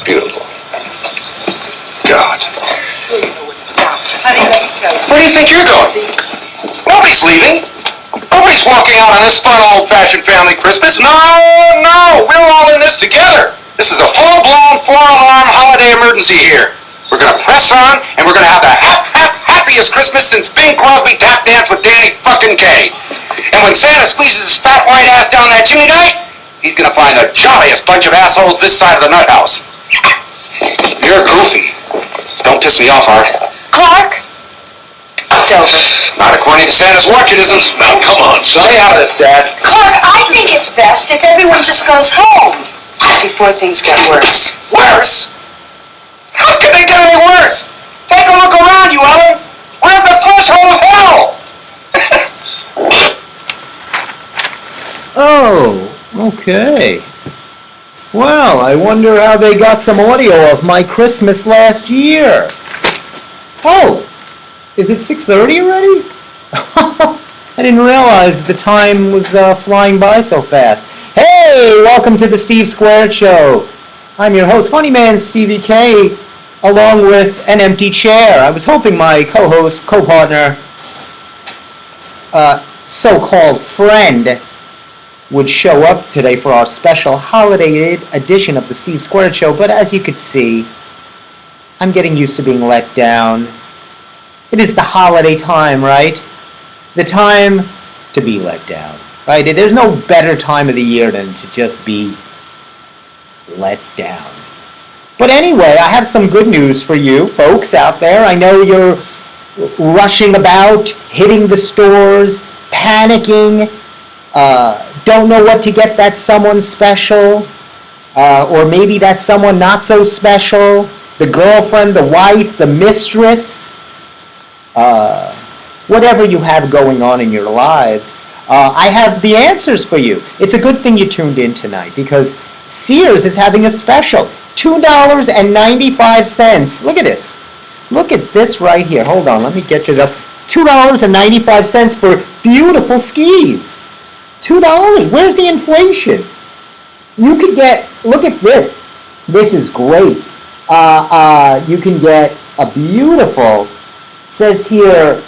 Beautiful. God. Where do you think you're going? Nobody's leaving. Nobody's walking out on this fun old-fashioned family Christmas. No, we're all in this together. This is a full-blown, four-alarm holiday emergency here. We're going to press on, and we're going to have the happiest Christmas since Bing Crosby tap danced with Danny fucking Kaye. And when Santa squeezes his fat white ass down that chimney night, he's going to find the jolliest bunch of assholes this side of the nut house. You're goofy. Don't piss me off, Art. Clark? It's over. Not according to Santa's watch, it isn't. Now, come on, son. Stay out of this, Dad. Clark, I think it's best if everyone just goes home before things get worse. Worse? How could they get any worse? Take a look around you, Ellen. We're at the threshold of hell. Oh, okay. Well, I wonder how they got some audio of my Christmas last year. Oh, is it 6:30 already? I didn't realize the time was flying by so fast. Hey, welcome to the Steve Squared Show. I'm your host, Funny Man Stevie K, along with an empty chair. I was hoping my co-host, co-partner, so-called friend would show up today for our special holiday edition of the Steve Squared Show, but as you could see, I'm getting used to being let down. It is the holiday time, right? The time to be let down, right? There's no better time of the year than to just be let down. But anyway, I have some good news for you folks out there. I know you're rushing about, hitting the stores, panicking, don't know what to get that someone special, or maybe that someone not so special, the girlfriend, the wife, the mistress, whatever you have going on in your lives. I have the answers for you. It's a good thing you tuned in tonight because Sears is having a special, $2.95. Look at this. Look at this right here. Hold on, let me get you the $2.95 for beautiful skis. $2. Where's the inflation? You could get, look at this. This is great. You can get a beautiful, says here,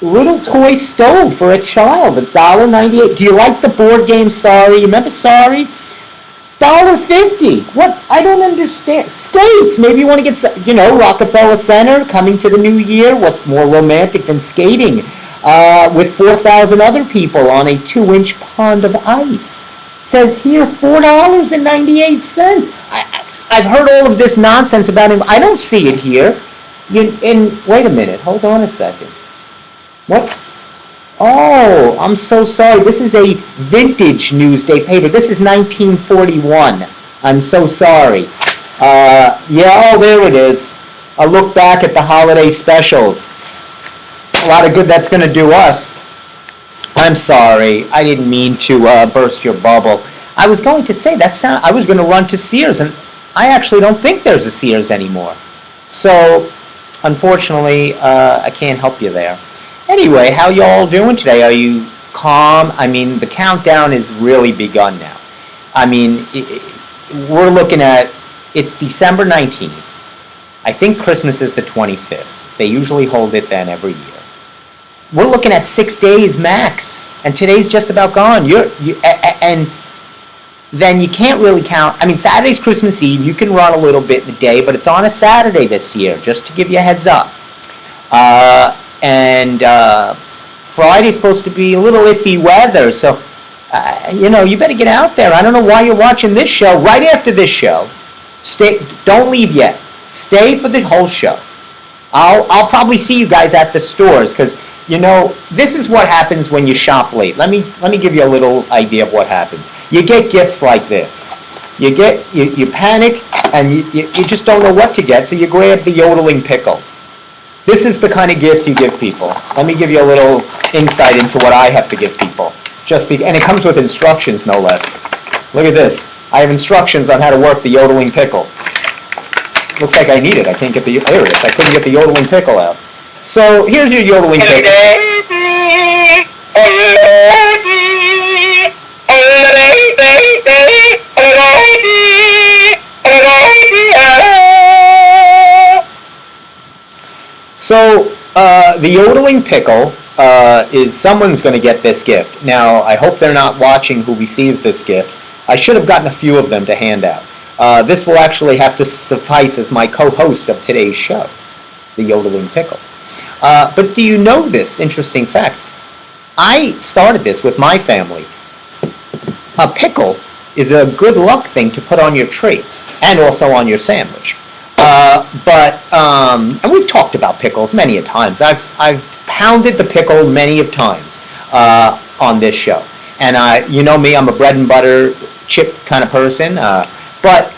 little toy stove for a child, $1.98. Do you like the board game Sorry? You remember Sorry? $1.50. What? I don't understand. Skates. Maybe you want to get, Rockefeller Center coming to the new year. What's more romantic than skating with 4,000 other people on a 2-inch pond of ice? Says here $4.98. I've heard all of this nonsense about him. I don't see it here. Wait a minute. Hold on a second. What? Oh, I'm so sorry. This is a vintage Newsday paper. This is 1941. I'm so sorry. There it is. A look back at the holiday specials. A lot of good that's going to do us. I'm sorry. I didn't mean to burst your bubble. I was going to say I was going to run to Sears, and I actually don't think there's a Sears anymore. So, unfortunately, I can't help you there. Anyway, how y'all doing today? Are you calm? I mean, the countdown has really begun now. I mean, we're looking at, it's December 19th. I think Christmas is the 25th. They usually hold it then every year. We're looking at 6 days max, and today's just about gone. And then you can't really count. I mean, Saturday's Christmas Eve. You can run a little bit in the day, but it's on a Saturday this year, just to give you a heads up. And Friday's supposed to be a little iffy weather, so, you better get out there. I don't know why you're watching this show. Right after this show, don't leave yet. Stay for the whole show. I'll probably see you guys at the stores, because, this is what happens when you shop late. Let me give you a little idea of what happens. You get gifts like this. You panic, and you just don't know what to get, so you grab the yodeling pickle. This is the kind of gifts you give people. Let me give you a little insight into what I have to give people. And it comes with instructions, no less. Look at this. I have instructions on how to work the yodeling pickle. Looks like I need it. I can't get there it is. I couldn't get the yodeling pickle out. So here's your yodeling pickle. the yodeling pickle is someone's going to get this gift. Now, I hope they're not watching who receives this gift. I should have gotten a few of them to hand out. This will actually have to suffice as my co-host of today's show, the yodeling pickle. But do you know this interesting fact? I started this with my family. A pickle is a good luck thing to put on your tree and also on your sandwich. And we've talked about pickles many a times. I've pounded the pickle many of times on this show. And you know me, I'm a bread and butter chip kind of person. But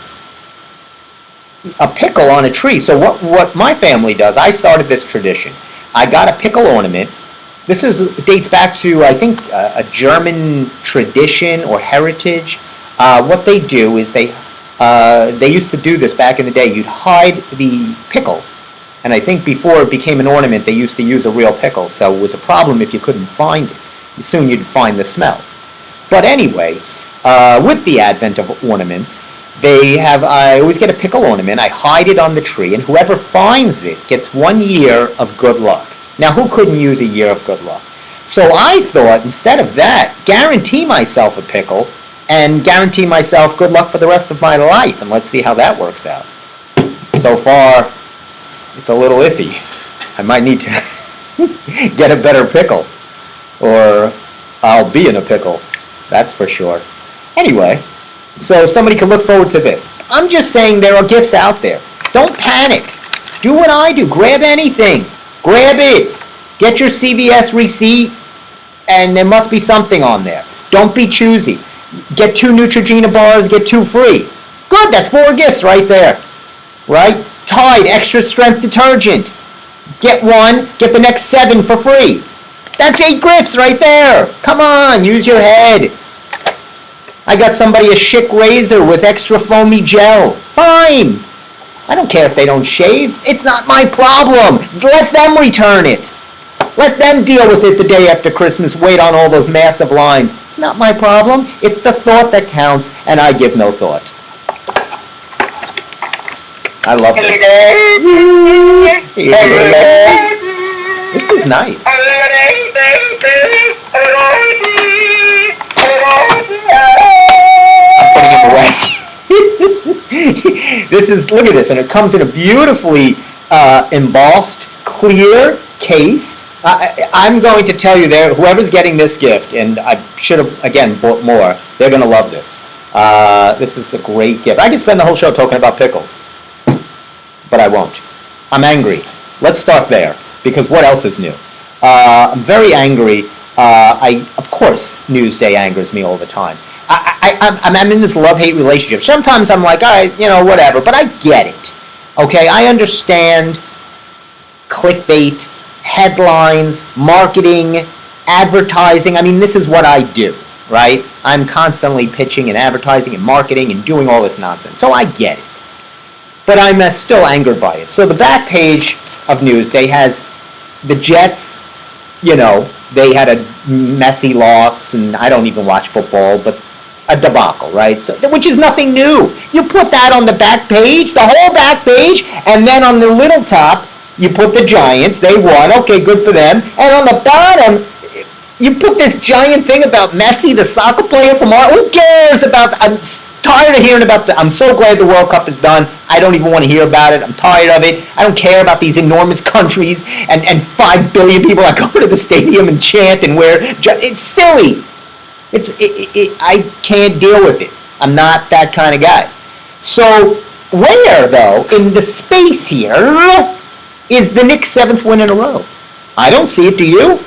a pickle on a tree. So what my family does, I started this tradition. I got a pickle ornament. This dates back to, I think, a German tradition or heritage. What they do is they used to do this back in the day. You'd hide the pickle, and I think before it became an ornament, they used to use a real pickle, so it was a problem if you couldn't find it. Soon you'd find the smell. But anyway, with the advent of ornaments, I always get a pickle ornament, I hide it on the tree, and whoever finds it gets 1 year of good luck. Now, who couldn't use a year of good luck? So I thought, instead of that, guarantee myself a pickle, and guarantee myself good luck for the rest of my life, and let's see how that works out. So far, it's a little iffy. I might need to get a better pickle, or I'll be in a pickle, that's for sure. Anyway, so somebody can look forward to this. I'm just saying there are gifts out there. Don't panic. Do what I do. Grab anything. Grab it. Get your CVS receipt, and there must be something on there. Don't be choosy. Get 2 Neutrogena bars, get 2 free. Good, that's 4 gifts right there. Right? Tide extra strength detergent. Get 1, get the next 7 for free. That's 8 gifts right there. Come on, use your head. I got somebody a Schick razor with extra foamy gel. Fine. I don't care if they don't shave. It's not my problem. Let them return it. Let them deal with it the day after Christmas. Wait on all those massive lines. It's not my problem. It's the thought that counts, and I give no thought. I love this. This is nice. I'm putting it away. Look at this, and it comes in a beautifully embossed, clear case. I'm going to tell you there, whoever's getting this gift, and I should have, again, bought more, they're going to love this. This is a great gift. I could spend the whole show talking about pickles, but I won't. I'm angry. Let's start there, because what else is new? I'm very angry. Of course, Newsday angers me all the time. I'm in this love-hate relationship. Sometimes I'm like, all right, whatever, but I get it. Okay, I understand clickbait, headlines, marketing, advertising. I mean, this is what I do, right? I'm constantly pitching and advertising and marketing and doing all this nonsense. So I get it. But I'm still angered by it. So the back page of Newsday has the Jets, they had a messy loss, and I don't even watch football, but a debacle, right? So, which is nothing new. You put that on the back page, the whole back page, and then on the little top, you put the Giants. They won. Okay, good for them. And on the bottom, you put this giant thing about Messi, the soccer player from Who cares about? I'm tired of hearing about I'm so glad the World Cup is done. I don't even want to hear about it. I'm tired of it. I don't care about these enormous countries and 5 billion people that go to the stadium and chant and wear. It's silly. I can't deal with it. I'm not that kind of guy. So where, though, in the space here, is the Knicks' 7th win in a row? I don't see it. Do you?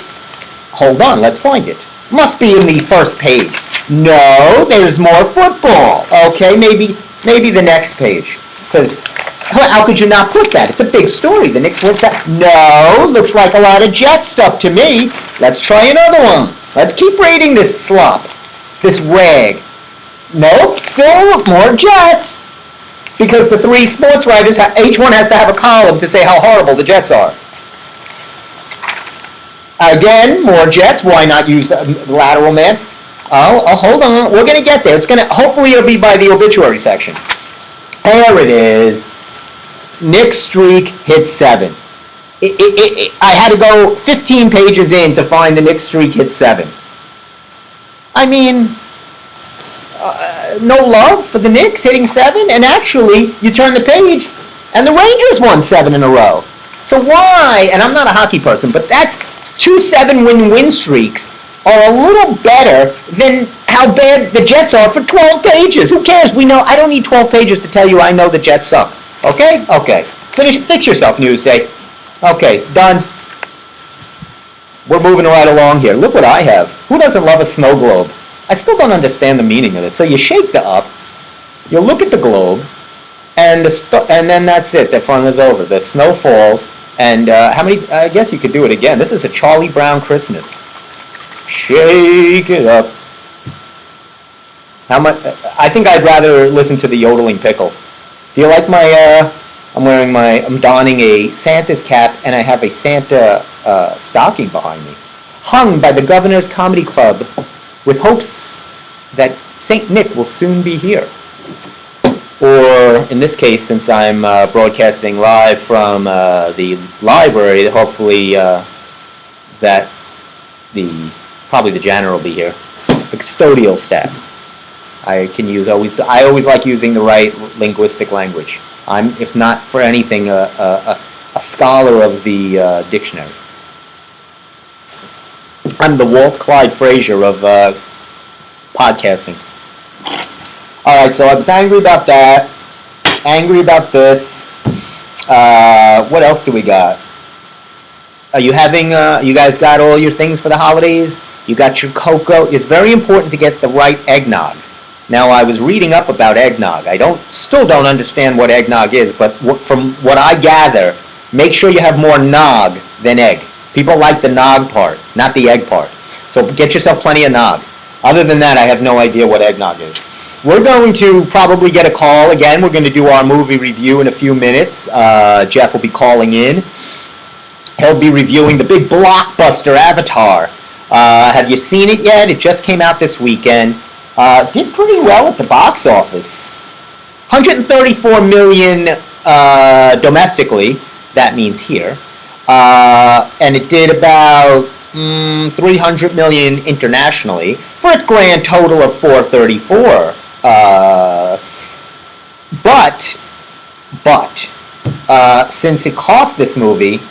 Hold on. Let's find it. Must be in the first page. No, there's more football. Okay, maybe the next page. Because how could you not put that? It's a big story. The Knicks wins that. No, looks like a lot of Jet stuff to me. Let's try another one. Let's keep reading this slop, this rag. Nope, still more Jets. Because the 3 sports writers, each one has to have a column to say how horrible the Jets are. Again, more Jets. Why not use the lateral man? Oh, hold on. We're going to get there. Hopefully it'll be by the obituary section. There it is. Knicks streak hits 7. I had to go 15 pages in to find the Knicks streak hit 7. I mean, no love for the Knicks hitting 7, and actually, you turn the page, and the Rangers won 7 in a row. So why, and I'm not a hockey person, but that's 2 7-win streaks are a little better than how bad the Jets are for 12 pages. Who cares? We know. I don't need 12 pages to tell you I know the Jets suck. Okay? Okay. Fix yourself, Newsday. Okay, done. We're moving right along here. Look what I have. Who doesn't love a snow globe? I still don't understand the meaning of this. So you shake the up, you look at the globe, and then that's it. The fun is over. The snow falls, and how many? I guess you could do it again. This is a Charlie Brown Christmas. Shake it up. How much? I think I'd rather listen to the yodeling pickle. Do you like my? I'm donning a Santa's cap, and I have a Santa stocking behind me, hung by the Governor's Comedy Club, with hopes that Saint Nick will soon be here. Or, in this case, since I'm broadcasting live from the library, hopefully that probably the janitor will be here. The custodial staff. I always like using the right linguistic language. I'm, if not for anything, a scholar of the dictionary. I'm the Walt Clyde Frazier of podcasting. All right, so I was angry about that. Angry about this. What else do we got? Are you having? You guys got all your things for the holidays? You got your cocoa. It's very important to get the right eggnog. Now, I was reading up about eggnog. I still don't understand what eggnog is, but from what I gather, make sure you have more nog than egg. People like the nog part, not the egg part. So get yourself plenty of nog. Other than that, I have no idea what eggnog is. We're going to probably get a call again. We're going to do our movie review in a few minutes. Jeff will be calling in. He'll be reviewing the big blockbuster Avatar. Have you seen it yet? It just came out this weekend. Did pretty well at the box office. 134 million domestically, that means here. And it did about 300 million internationally for a grand total of 434. But since it cost this movie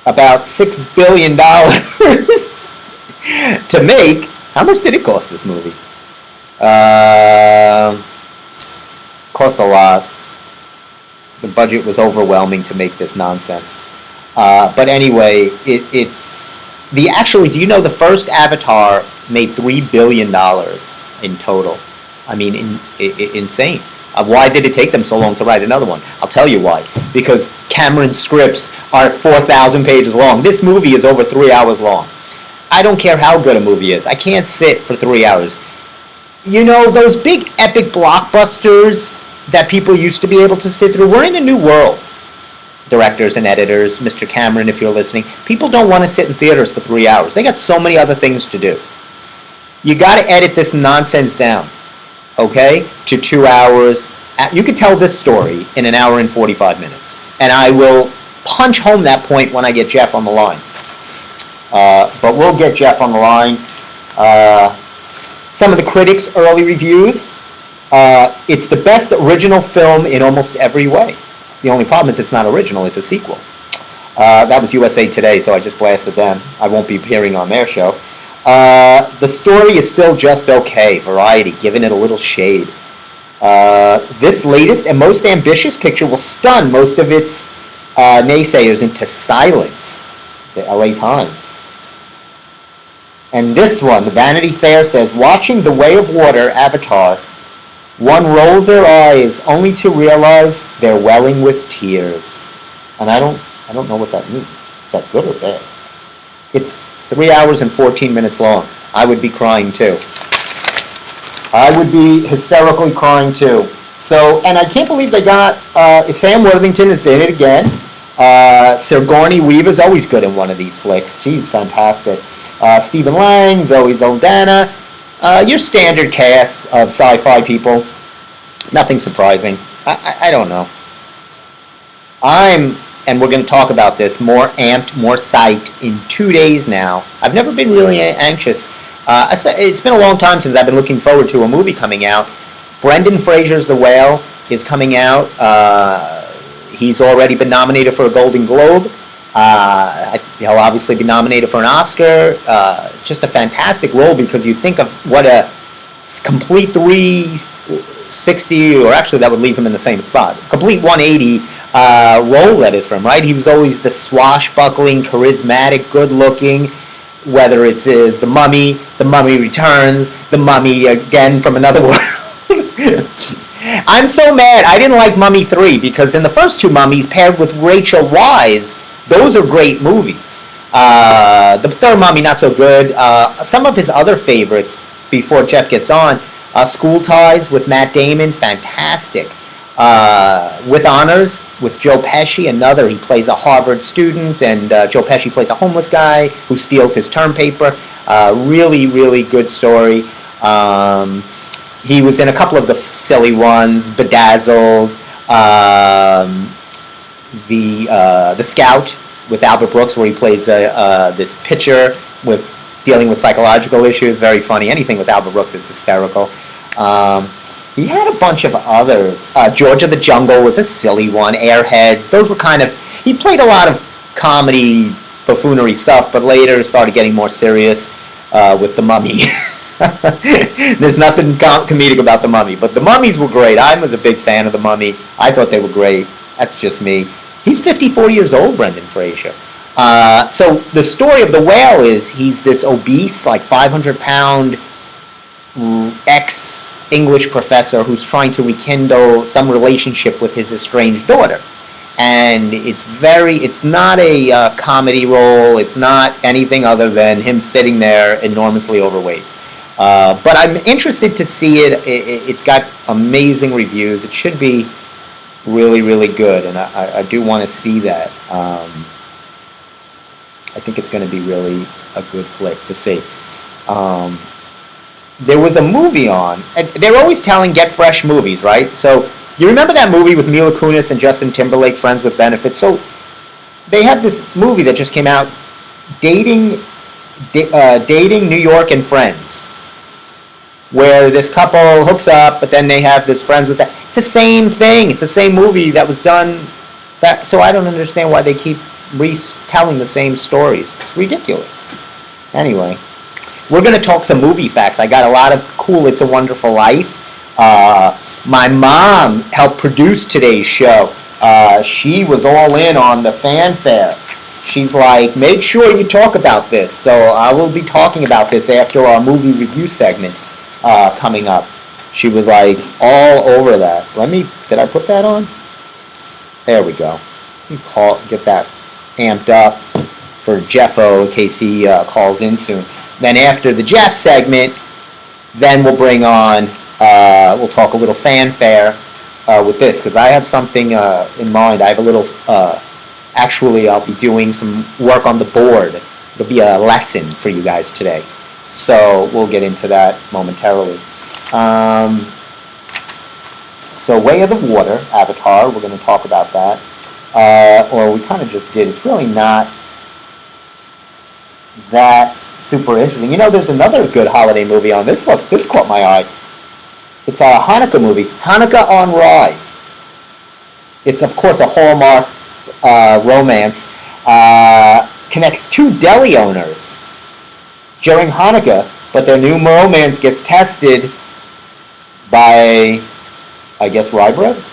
about $6 billion to make, how much did it cost this movie? Cost a lot. The budget was overwhelming to make this nonsense. But anyway, do you know the first Avatar made $3 billion in total? I mean, insane. Why did it take them so long to write another one? I'll tell you why. Because Cameron's scripts are 4,000 pages long. This movie is over 3 hours long. I don't care how good a movie is. I can't sit for 3 hours. You know, those big epic blockbusters that people used to be able to sit through, we're in a new world. Directors and editors, Mr. Cameron, if you're listening, people don't want to sit in theaters for 3 hours. They got so many other things to do. You got to edit this nonsense down, okay, to 2 hours. You could tell this story in an hour and 45 minutes. And I will punch home that point when I get Jeff on the line. But we'll get Jeff on the line. Some of the critics' early reviews. It's the best original film in almost every way. The only problem is it's not original, it's a sequel. That was USA Today, so I just blasted them. I won't be appearing on their show. The story is still just okay. Variety, giving it a little shade. This latest and most ambitious picture will stun most of its naysayers into silence. The LA Times. And this one, the Vanity Fair says, watching The Way of Water, Avatar, one rolls their eyes only to realize they're welling with tears. And I don't know what that means. Is that good or bad? It's 3 hours and 14 minutes long. I would be crying too. I would be hysterically crying too. So, and I can't believe they got, Sam Worthington is in it again. Sigourney Weaver's always good in one of these flicks. She's fantastic. Stephen Lang, Zoe Saldana, your standard cast of sci-fi people. Nothing surprising. I don't know. I'm and we're going to talk about this, more amped, more psyched in 2 days now. I've never been really anxious. It's been a long time since I've been looking forward to a movie coming out. Brendan Fraser's The Whale is coming out. He's already been nominated for a Golden Globe. He'll obviously be nominated for an Oscar. Just a fantastic role, because you think of what a complete 360, or actually that would leave him in the same spot, complete 180 role that is for him, right? He was always the swashbuckling, charismatic, good-looking, whether it's The Mummy Returns, The Mummy Again from Another World. I'm so mad. I didn't like Mummy 3, because in the first two Mummies, paired with Rachel Weisz, those are great movies. The third Mummy, not so good. Some of his other favorites, before Jeff gets on, School Ties with Matt Damon, fantastic. With Honors, with Joe Pesci, another. He plays a Harvard student, and Joe Pesci plays a homeless guy who steals his term paper. Really, really good story. He was in a couple of the silly ones, Bedazzled, the Scout with Albert Brooks, where he plays this pitcher with dealing with psychological issues. Very funny. Anything with Albert Brooks is hysterical. He had a bunch of others. George of the Jungle was a silly one. Airheads. Those were kind of... He played a lot of comedy, buffoonery stuff, but later started getting more serious with The Mummy. There's nothing comedic about The Mummy, but The Mummies were great. I was a big fan of The Mummy. I thought they were great. That's just me. He's 54 years old, Brendan Fraser. So the story of The Whale is he's this obese, like 500-pound ex-English professor who's trying to rekindle some relationship with his estranged daughter. And it's not a comedy role. It's not anything other than him sitting there enormously overweight. But I'm interested to see it. It's got amazing reviews. It should be really, really good, and I do want to see that. I think it's going to be really a good flick to see. There was a movie on, and they're always telling get fresh movies, right? So you remember that movie with Mila Kunis and Justin Timberlake, Friends with Benefits? So they have this movie that just came out, Dating New York and Friends, where this couple hooks up, but then they have this friends with that. It's the same thing. It's the same movie that was done. So I don't understand why they keep retelling the same stories. It's ridiculous. Anyway, we're going to talk some movie facts. I got a lot of cool It's a Wonderful Life. My mom helped produce today's show. She was all in on the fanfare. She's like, make sure you talk about this. So I will be talking about this after our movie review segment coming up. She was like all over that. Did I put that on? There we go. Let me get that amped up for Jeffo in case he calls in soon. Then after the Jeff segment, then we'll bring on, we'll talk a little fanfare with this, because I have something in mind. I have a little, actually I'll be doing some work on the board. It'll be a lesson for you guys today. So we'll get into that momentarily. So Way of the Water, Avatar, we're going to talk about that. Or we kind of just did. It's really not that super interesting. You know, there's another good holiday movie on this. Look, this caught my eye. It's a Hanukkah movie, Hanukkah on Rye. It's, of course, a Hallmark romance. Connects two deli owners during Hanukkah, but their new romance gets tested by, I guess, rye bread?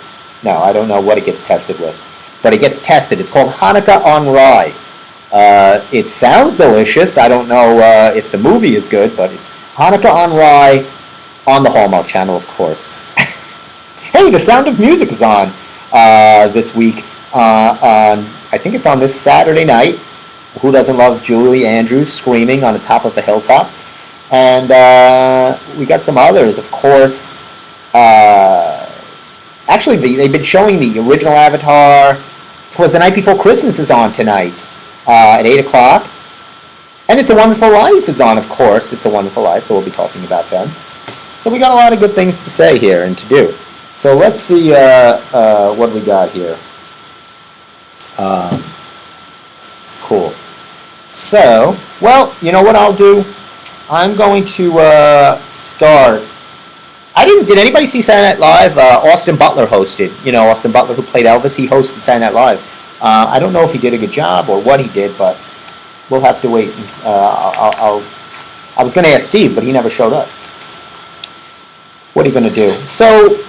No, I don't know what it gets tested with, but it gets tested. It's called Hanukkah on Rye. It sounds delicious. I don't know if the movie is good, but it's Hanukkah on Rye on the Hallmark Channel, of course. Hey, The Sound of Music is on this week. I think it's on this Saturday night. Who doesn't love Julie Andrews screaming on the top of the hilltop? And we got some others, of course. Actually, they've been showing the original Avatar. 'Twas the Night Before Christmas is on tonight at 8 o'clock. And It's a Wonderful Life is on, of course. It's a Wonderful Life, so we'll be talking about them. So we got a lot of good things to say here and to do. So let's see what we got here. Cool. So, well, you know what I'll do? I'm going to start. Did anybody see Saturday Night Live? Austin Butler hosted. You know, Austin Butler, who played Elvis, he hosted Saturday Night Live. I don't know if he did a good job or what he did, but we'll have to wait. I was going to ask Steve, but he never showed up. What are you going to do? So,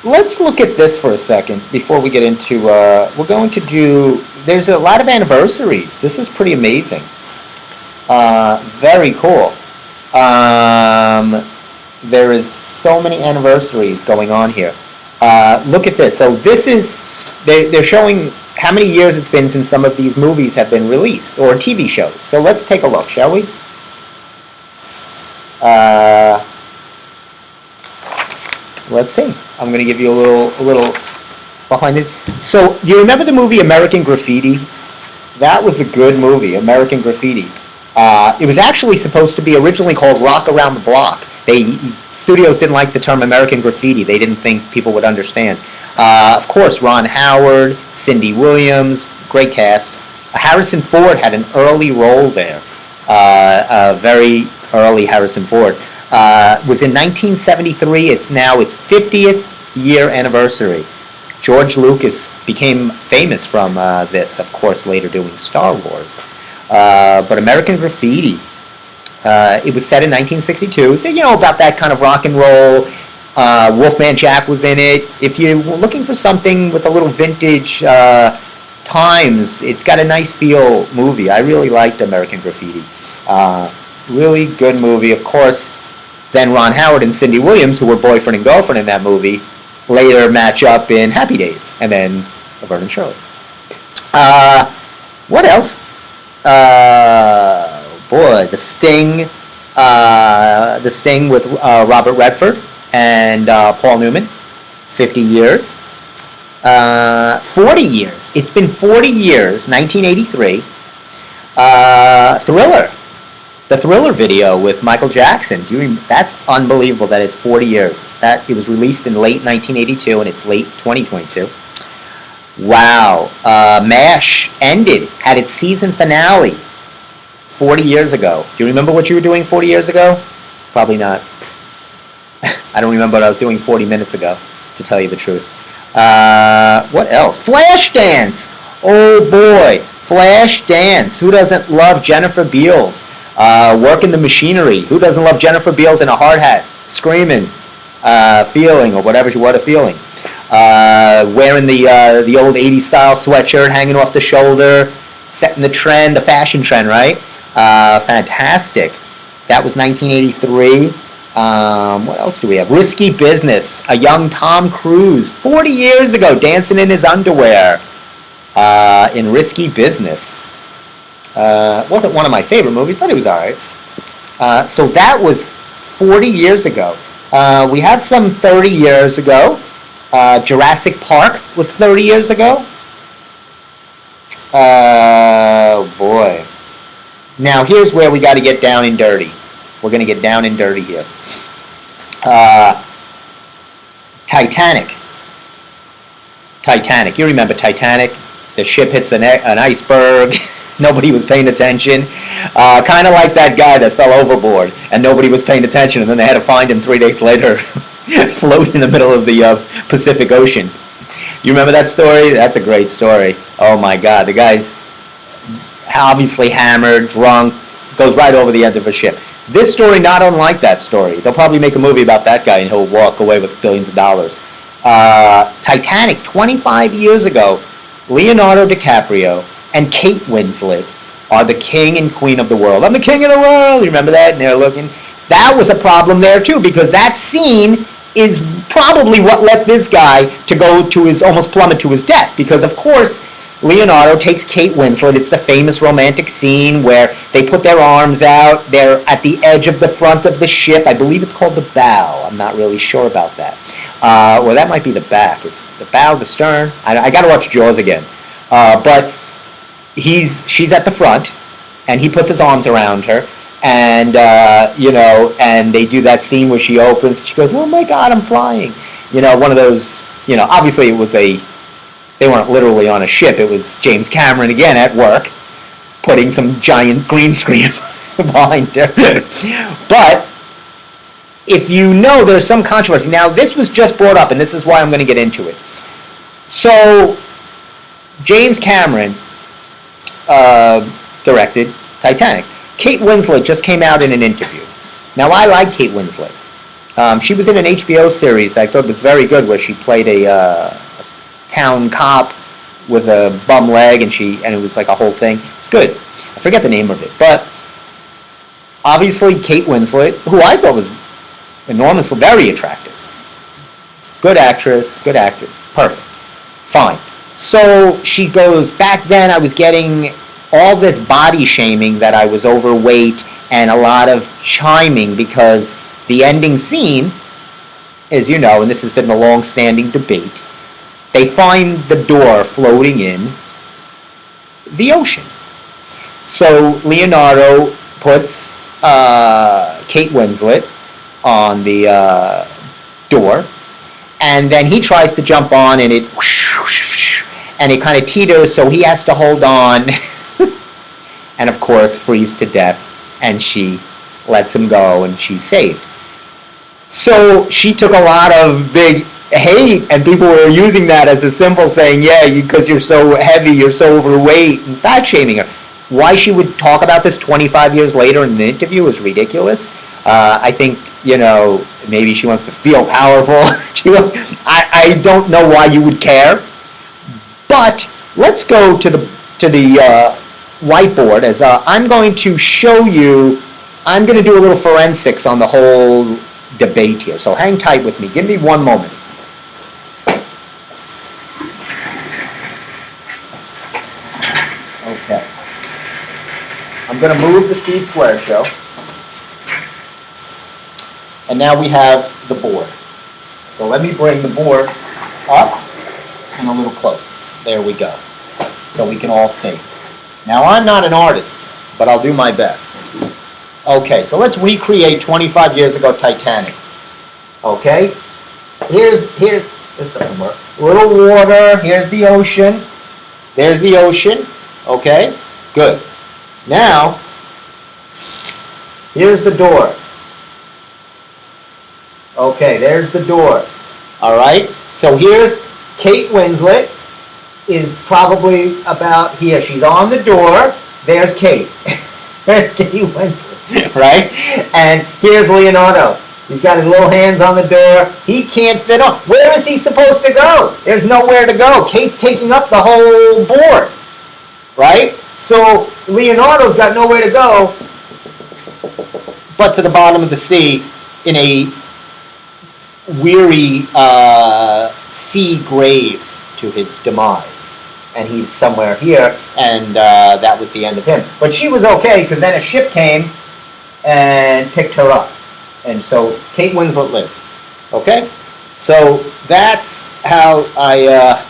let's look at this for a second before we get into, we're going to do, there's a lot of anniversaries. This is pretty amazing. Very cool. There is so many anniversaries going on here. Look at this. So this is, they're showing how many years it's been since some of these movies have been released, or TV shows. So let's take a look, shall we? Let's see. I'm going to give you a little behind it. So, do you remember the movie American Graffiti? That was a good movie, American Graffiti. It was actually supposed to be originally called Rock Around the Block. Studios didn't like the term American Graffiti. They didn't think people would understand. Of course, Ron Howard, Cindy Williams, great cast. Harrison Ford had an early role there. A very early Harrison Ford. Was in 1973. It's now its 50th year anniversary. George Lucas became famous from this, of course, later doing Star Wars. But American Graffiti, it was set in 1962. So, you know, about that kind of rock and roll. Wolfman Jack was in it. If you were looking for something with a little vintage times, it's got a nice feel movie. I really liked American Graffiti. Really good movie. Of course, then Ron Howard and Cindy Williams, who were boyfriend and girlfriend in that movie, later match up in Happy Days, and then Laverne and Shirley. What else? Boy, The Sting. The Sting with Robert Redford and Paul Newman. 50 years. 40 years. It's been 40 years, 1983. Thriller. The Thriller video with Michael Jackson. That's unbelievable that it's 40 years. It was released in late 1982 and it's late 2022. Wow. MASH had its season finale 40 years ago. Do you remember what you were doing 40 years ago? Probably not. I don't remember what I was doing 40 minutes ago, to tell you the truth. What else? Flashdance! Oh boy. Flashdance. Who doesn't love Jennifer Beals? Working the machinery. Who doesn't love Jennifer Beals in a hard hat, screaming, feeling, or whatever you want a feeling. Wearing the old 80s style sweatshirt hanging off the shoulder, setting the trend, the fashion trend, right? Fantastic. That was 1983. What else do we have? Risky Business. A young Tom Cruise, 40 years ago, dancing in his underwear in Risky Business. Wasn't one of my favorite movies, but it was alright. So that was 40 years ago. We have some 30 years ago. Jurassic Park was 30 years ago. Oh boy. Now here's where we got to get down and dirty. We're going to get down and dirty here. Titanic. Titanic. You remember Titanic? The ship hits an iceberg. Nobody was paying attention. Kind of like that guy that fell overboard and nobody was paying attention, and then they had to find him 3 days later floating in the middle of the Pacific Ocean. You remember that story? That's a great story. Oh my God. The guy's obviously hammered, drunk, goes right over the end of a ship. This story not unlike that story. They'll probably make a movie about that guy and he'll walk away with billions of dollars. Titanic, 25 years ago, Leonardo DiCaprio and Kate Winslet are the king and queen of the world. I'm the king of the world. You remember that? And they're looking. That was a problem there too, because that scene is probably what led this guy to go to his, almost plummet to his death. Because of course, Leonardo takes Kate Winslet. It's the famous romantic scene where they put their arms out. They're at the edge of the front of the ship. I believe it's called the bow. I'm not really sure about that. Well, that might be the back. Is the bow, the stern? I got to watch Jaws again. But she's at the front, and he puts his arms around her, and and they do that scene where she opens. She goes, "Oh my God, I'm flying!" One of those. Obviously it was a they weren't literally on a ship. It was James Cameron again at work, putting some giant green screen behind her. But if you know, there's some controversy. Now, this was just brought up, and this is why I'm going to get into it. So, James Cameron directed Titanic. Kate Winslet just came out in an interview. Now, I like Kate Winslet. She was in an HBO series I thought was very good, where she played a town cop with a bum leg, and it was like a whole thing. It's good. I forget the name of it, but obviously Kate Winslet, who I thought was enormously, very attractive. Good actress, good actor, perfect, fine. So she goes, back then I was getting all this body shaming that I was overweight and a lot of chiming because the ending scene, as you know, and this has been the long-standing debate, they find the door floating in the ocean. So Leonardo puts Kate Winslet on the door, and then he tries to jump on, and it kind of teeters, so he has to hold on, and of course freeze to death, and she lets him go, and she's saved. So she took a lot of big hate, and people were using that as a symbol, saying, yeah, because you're so heavy, you're so overweight, and fat shaming her. Why she would talk about this 25 years later in an interview is ridiculous. I think, maybe she wants to feel powerful. I don't know why you would care. But let's go to the whiteboard, as I'm going to show you. I'm going to do a little forensics on the whole debate here. So hang tight with me. Give me one moment. Okay. I'm going to move the Steve Square show. And now we have the board. So let me bring the board up and a little close. There we go. So we can all see. Now, I'm not an artist, but I'll do my best. Okay, so let's recreate 25 years ago Titanic. Okay? Here's this doesn't work. A little water, here's the ocean. There's the ocean. Okay? Good. Now, here's the door. Okay, there's the door. All right? So here's Kate Winslet is probably about here. She's on the door. There's Kate. There's Kate Winslet, right? And here's Leonardo. He's got his little hands on the door. He can't fit on. Where is he supposed to go? There's nowhere to go. Kate's taking up the whole board, right? So Leonardo's got nowhere to go but to the bottom of the sea in a weary sea grave to his demise. And he's somewhere here, and that was the end of him. But she was okay, because then a ship came and picked her up. And so Kate Winslet lived. Okay? So that's how I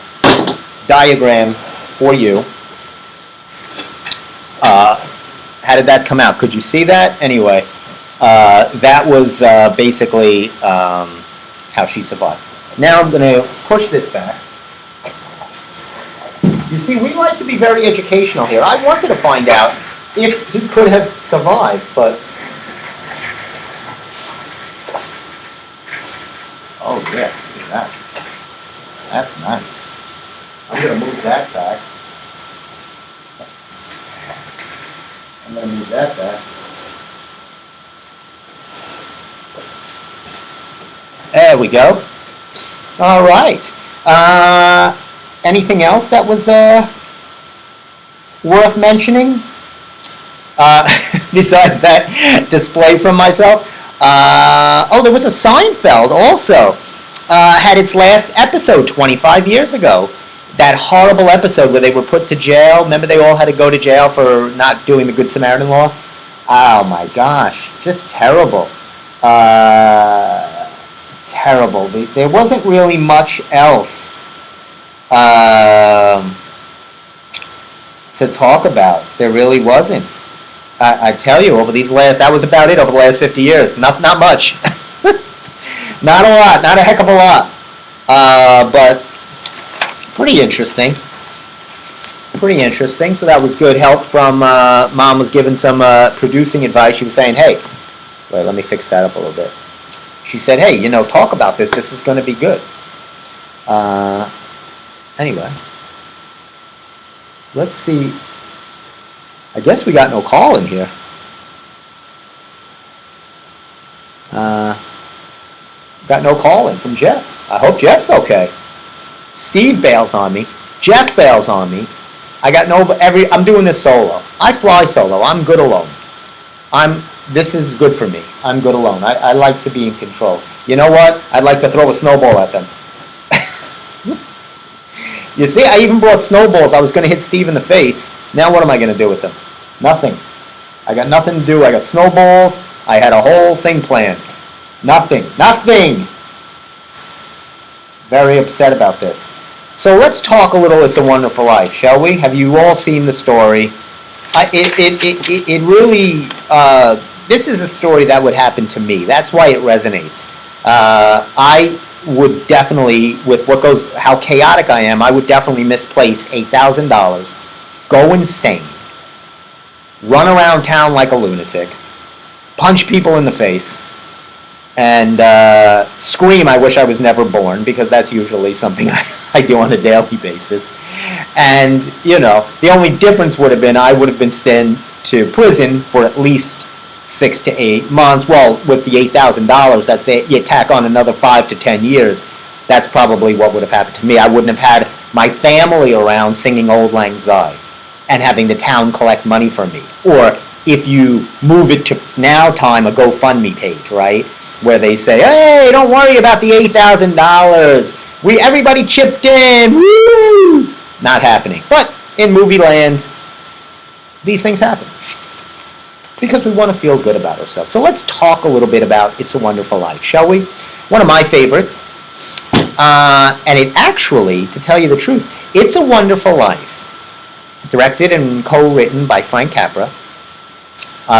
diagram for you. How did that come out? Could you see that? Anyway, that was basically how she survived. Now I'm going to push this back. You see, we like to be very educational here. I wanted to find out if he could have survived, but... Oh, yeah, look at that. That's nice. I'm going to move that back. I'm going to move that back. There we go. All right. Anything else that was worth mentioning? Besides that display from myself? There was a Seinfeld also. Had its last episode 25 years ago. That horrible episode where they were put to jail. Remember they all had to go to jail for not doing the Good Samaritan law? Oh my gosh. Just terrible. Terrible. There wasn't really much else to talk about. There really wasn't. I tell you, that was about it over the last 50 years. Not much. Not a lot. Not a heck of a lot. But Pretty interesting. Pretty interesting. So that was good help from Mom was giving some producing advice. She was saying, hey, wait, let me fix that up a little bit. She said, hey, talk about this. This is going to be good. Anyway, let's see. I guess we got no call in here. Got no call in from Jeff. I hope Jeff's okay. Steve bails on me. Jeff bails on me. I'm doing this solo. I fly solo. I'm good alone. This is good for me. I'm good alone. I like to be in control. You know what? I'd like to throw a snowball at them. You see, I even brought snowballs. I was going to hit Steve in the face. Now what am I going to do with them? Nothing. I got nothing to do. I got snowballs. I had a whole thing planned. Nothing. Nothing. Very upset about this. So let's talk a little It's a Wonderful Life, shall we? Have you all seen the story? It really, this is a story that would happen to me. That's why it resonates. I would definitely, with how chaotic I am, I would definitely misplace $8,000, go insane, run around town like a lunatic, punch people in the face, and scream, I wish I was never born, because that's usually something I do on a daily basis. And, the only difference would have been I would have been sent to prison for at least 6 to 8 months. Well, with the $8,000, that's it. You tack on another 5 to 10 years. That's probably what would have happened to me. I wouldn't have had my family around singing Auld Lang Syne and having the town collect money for me. Or if you move it to now time, a GoFundMe page, right? Where they say, hey, don't worry about the $8,000. Everybody chipped in. Woo! Not happening. But in movie land, these things happen. Because we want to feel good about ourselves. So let's talk a little bit about It's a Wonderful Life, shall we? One of my favorites. And it actually, to tell you the truth, It's a Wonderful Life, directed and co-written by Frank Capra,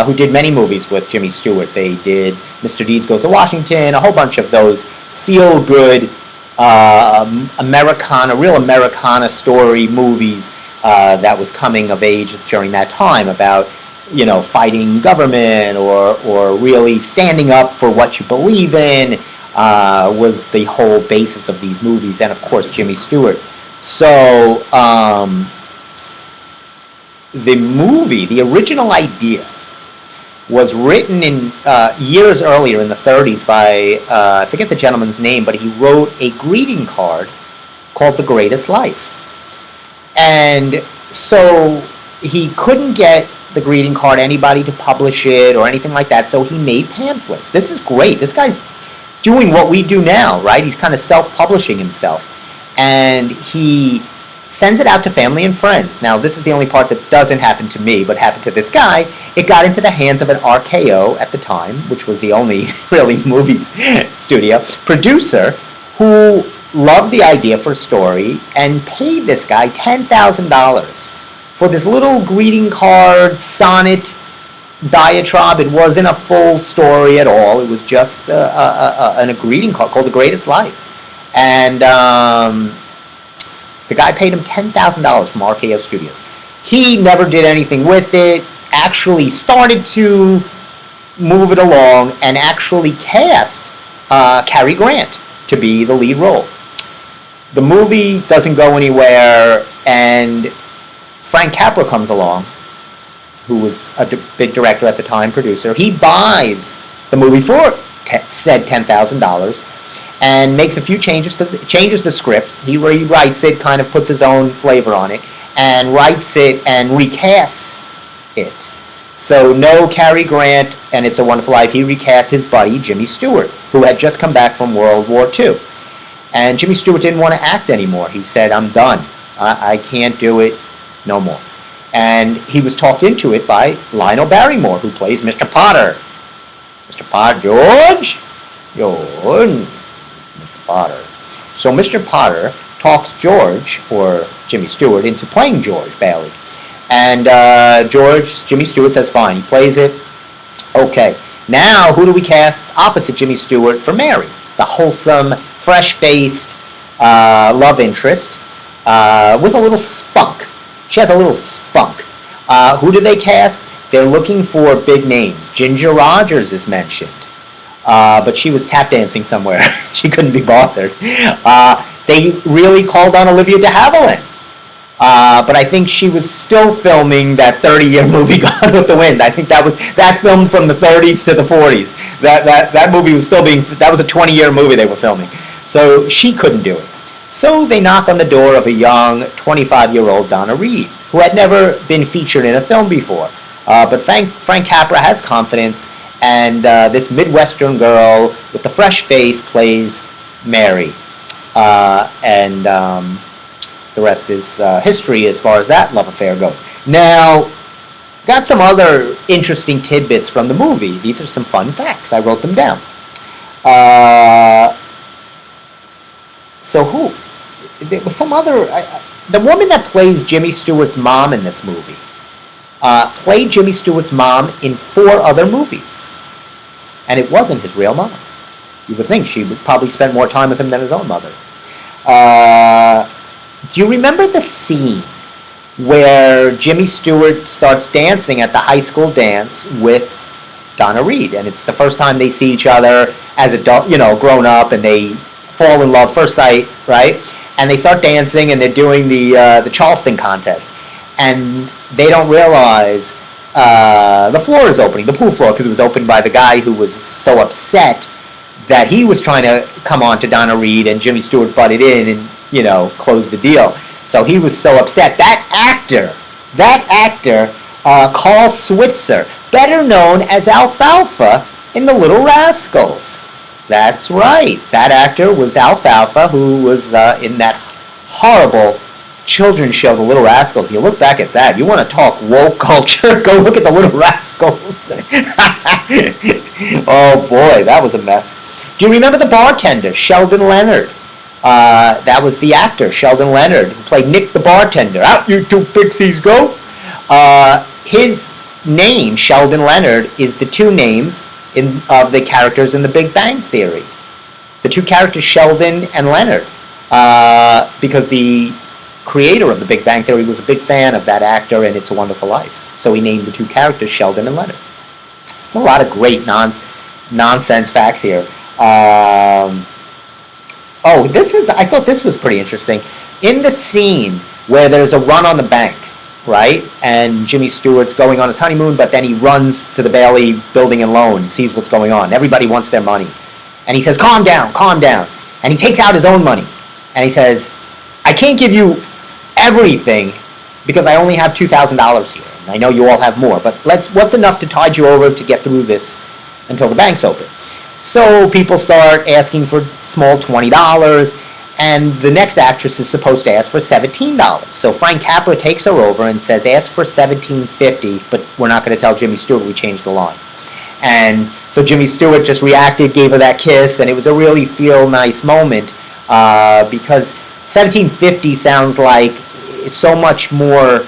who did many movies with Jimmy Stewart. They did Mr. Deeds Goes to Washington, a whole bunch of those feel-good real Americana story movies that was coming of age during that time about, fighting government or really standing up for what you believe in was the whole basis of these movies, and of course Jimmy Stewart. So the original idea was written in years earlier in the 30s by, I forget the gentleman's name, but he wrote a greeting card called The Greatest Life. And so he couldn't get the greeting card, anybody to publish it or anything like that, so he made pamphlets. This is great. This guy's doing what we do now, right? He's kind of self-publishing himself. And he sends it out to family and friends. Now, this is the only part that doesn't happen to me, but happened to this guy. It got into the hands of an RKO at the time, which was the only really movies studio producer, who loved the idea for a story and paid this guy $10,000 for this little greeting card, sonnet, diatribe. It wasn't a full story at all. It was just a greeting card called The Greatest Life. And the guy paid him $10,000 from RKO Studios. He never did anything with it, actually started to move it along, and actually cast Cary Grant to be the lead role. The movie doesn't go anywhere, and Frank Capra comes along, who was a big director at the time, producer. He buys the movie for said $10,000 and makes a few changes the script. He rewrites it, kind of puts his own flavor on it, and writes it and recasts it. So no Cary Grant and It's a Wonderful Life. He recast his buddy Jimmy Stewart, who had just come back from World War II. And Jimmy Stewart didn't want to act anymore. He said, I'm done. I can't do it no more. And he was talked into it by Lionel Barrymore, who plays Mr. Potter. Mr. Potter, George? Mr. Potter. So Mr. Potter talks George, or Jimmy Stewart, into playing George Bailey. And Jimmy Stewart says, fine, he plays it. Okay, now who do we cast opposite Jimmy Stewart for Mary? The wholesome, fresh-faced love interest. with a little spunk. She has a little spunk. Who do they cast? They're looking for big names. Ginger Rogers is mentioned, but she was tap dancing somewhere. She couldn't be bothered. They really called on Olivia de Havilland, but I think she was still filming that 30-year movie Gone with the Wind. I think that filmed from the 30s to the 40s. That movie was still being, that was a 20-year movie they were filming. So she couldn't do it. So they knock on the door of a young 25-year-old Donna Reed, who had never been featured in a film before. But Frank Capra has confidence, and this Midwestern girl with the fresh face plays Mary. The rest is history as far as that love affair goes. Now, got some other interesting tidbits from the movie. These are some fun facts. I wrote them down. So who? There was some other... the woman that plays Jimmy Stewart's mom in this movie played Jimmy Stewart's mom in 4 other movies. And it wasn't his real mom. You would think she would probably spend more time with him than his own mother. Do you remember the scene where Jimmy Stewart starts dancing at the high school dance with Donna Reed? And it's the first time they see each other as adult, grown up, and they fall in love first sight, right? And they start dancing, and they're doing the Charleston contest. And they don't realize the floor is opening, the pool floor, because it was opened by the guy who was so upset that he was trying to come on to Donna Reed, and Jimmy Stewart butted in and, closed the deal. So he was so upset. That actor, Carl Switzer, better known as Alfalfa in The Little Rascals. That's right. That actor was Alfalfa, who was in that horrible children's show, The Little Rascals. You look back at that, you want to talk woke culture, go look at The Little Rascals. Oh boy, that was a mess. Do you remember the bartender, Sheldon Leonard? That was the actor, Sheldon Leonard, who played Nick the bartender. Out you two pixies go! His name, Sheldon Leonard, is the 2 names of the characters in The Big Bang Theory. The 2 characters, Sheldon and Leonard. Because the creator of The Big Bang Theory was a big fan of that actor and It's a Wonderful Life. So he named the 2 characters Sheldon and Leonard. There's a lot of great nonsense facts here. I thought this was pretty interesting. In the scene where there's a run on the bank, right? And Jimmy Stewart's going on his honeymoon, but then he runs to the Bailey Building and Loan, sees what's going on. Everybody wants their money. And he says, calm down, calm down. And he takes out his own money. And he says, I can't give you everything because I only have $2,000 here. And I know you all have more, but what's enough to tide you over to get through this until the bank's open? So people start asking for small $20, and the next actress is supposed to ask for $17. So Frank Capra takes her over and says, ask for $17.50, but we're not going to tell Jimmy Stewart we changed the line. And so Jimmy Stewart just reacted, gave her that kiss, and it was a really feel-nice moment because $17.50 sounds like it's so much more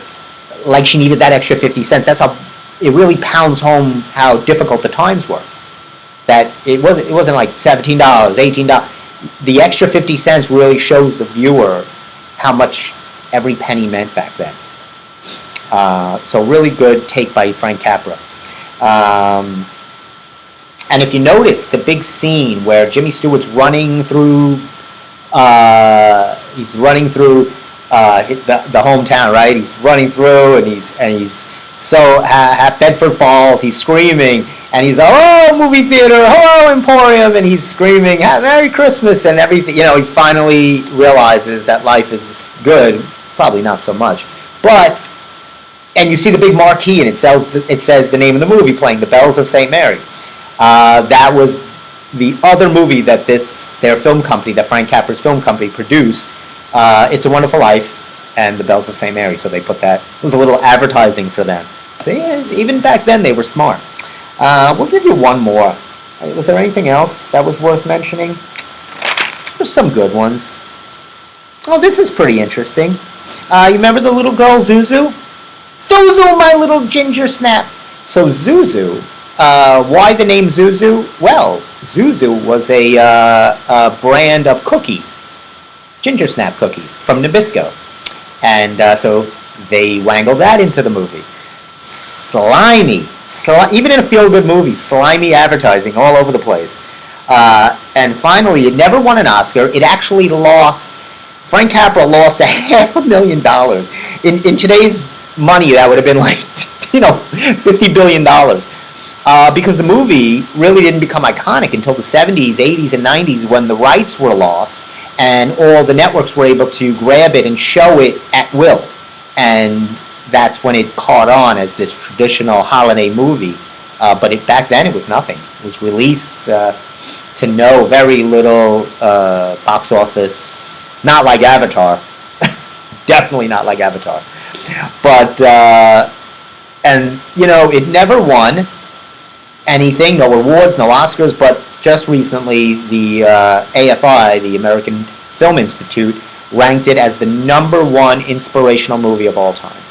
like she needed that extra 50 cents. That's how it really pounds home how difficult the times were. That it wasn't like $17, $18. The extra 50 cents really shows the viewer how much every penny meant back then. So really good take by Frank Capra. And if you notice the big scene where Jimmy Stewart's running through, he's running through the hometown, right? He's running through, and he's so at Bedford Falls. He's screaming, and he's hello movie theater, hello Emporium, and he's screaming Merry Christmas and everything. He finally realizes that life is good. Probably not so much, but and you see the big marquee, and it says the name of the movie playing, The Bells of St. Mary. That was the other movie that their film company, that Frank Capra's film company, produced. It's a Wonderful Life and The Bells of St. Mary. So they put that. It was a little advertising for them. So yeah, even back then they were smart. We'll give you one more. Was there anything else that was worth mentioning? There's some good ones. Oh, this is pretty interesting. You remember the little girl Zuzu? Zuzu, my little ginger snap. So Zuzu, why the name Zuzu? Well, Zuzu was a brand of cookie, ginger snap cookies from Nabisco. And so they wangled that into the movie. Slimy. Even in a feel-good movie, slimy advertising all over the place. And finally, it never won an Oscar. It actually lost. Frank Capra lost $500,000. In today's money, that would have been like, $50 billion. Because the movie really didn't become iconic until the 70s, 80s, and 90s when the rights were lost and all the networks were able to grab it and show it at will. And that's when it caught on as this traditional holiday movie. But back then it was nothing. It was released to no very little box office. Not like Avatar. Definitely not like Avatar. But, it never won anything, no awards, no Oscars, but just recently the AFI, the American Film Institute, ranked it as the #1 inspirational movie of all time.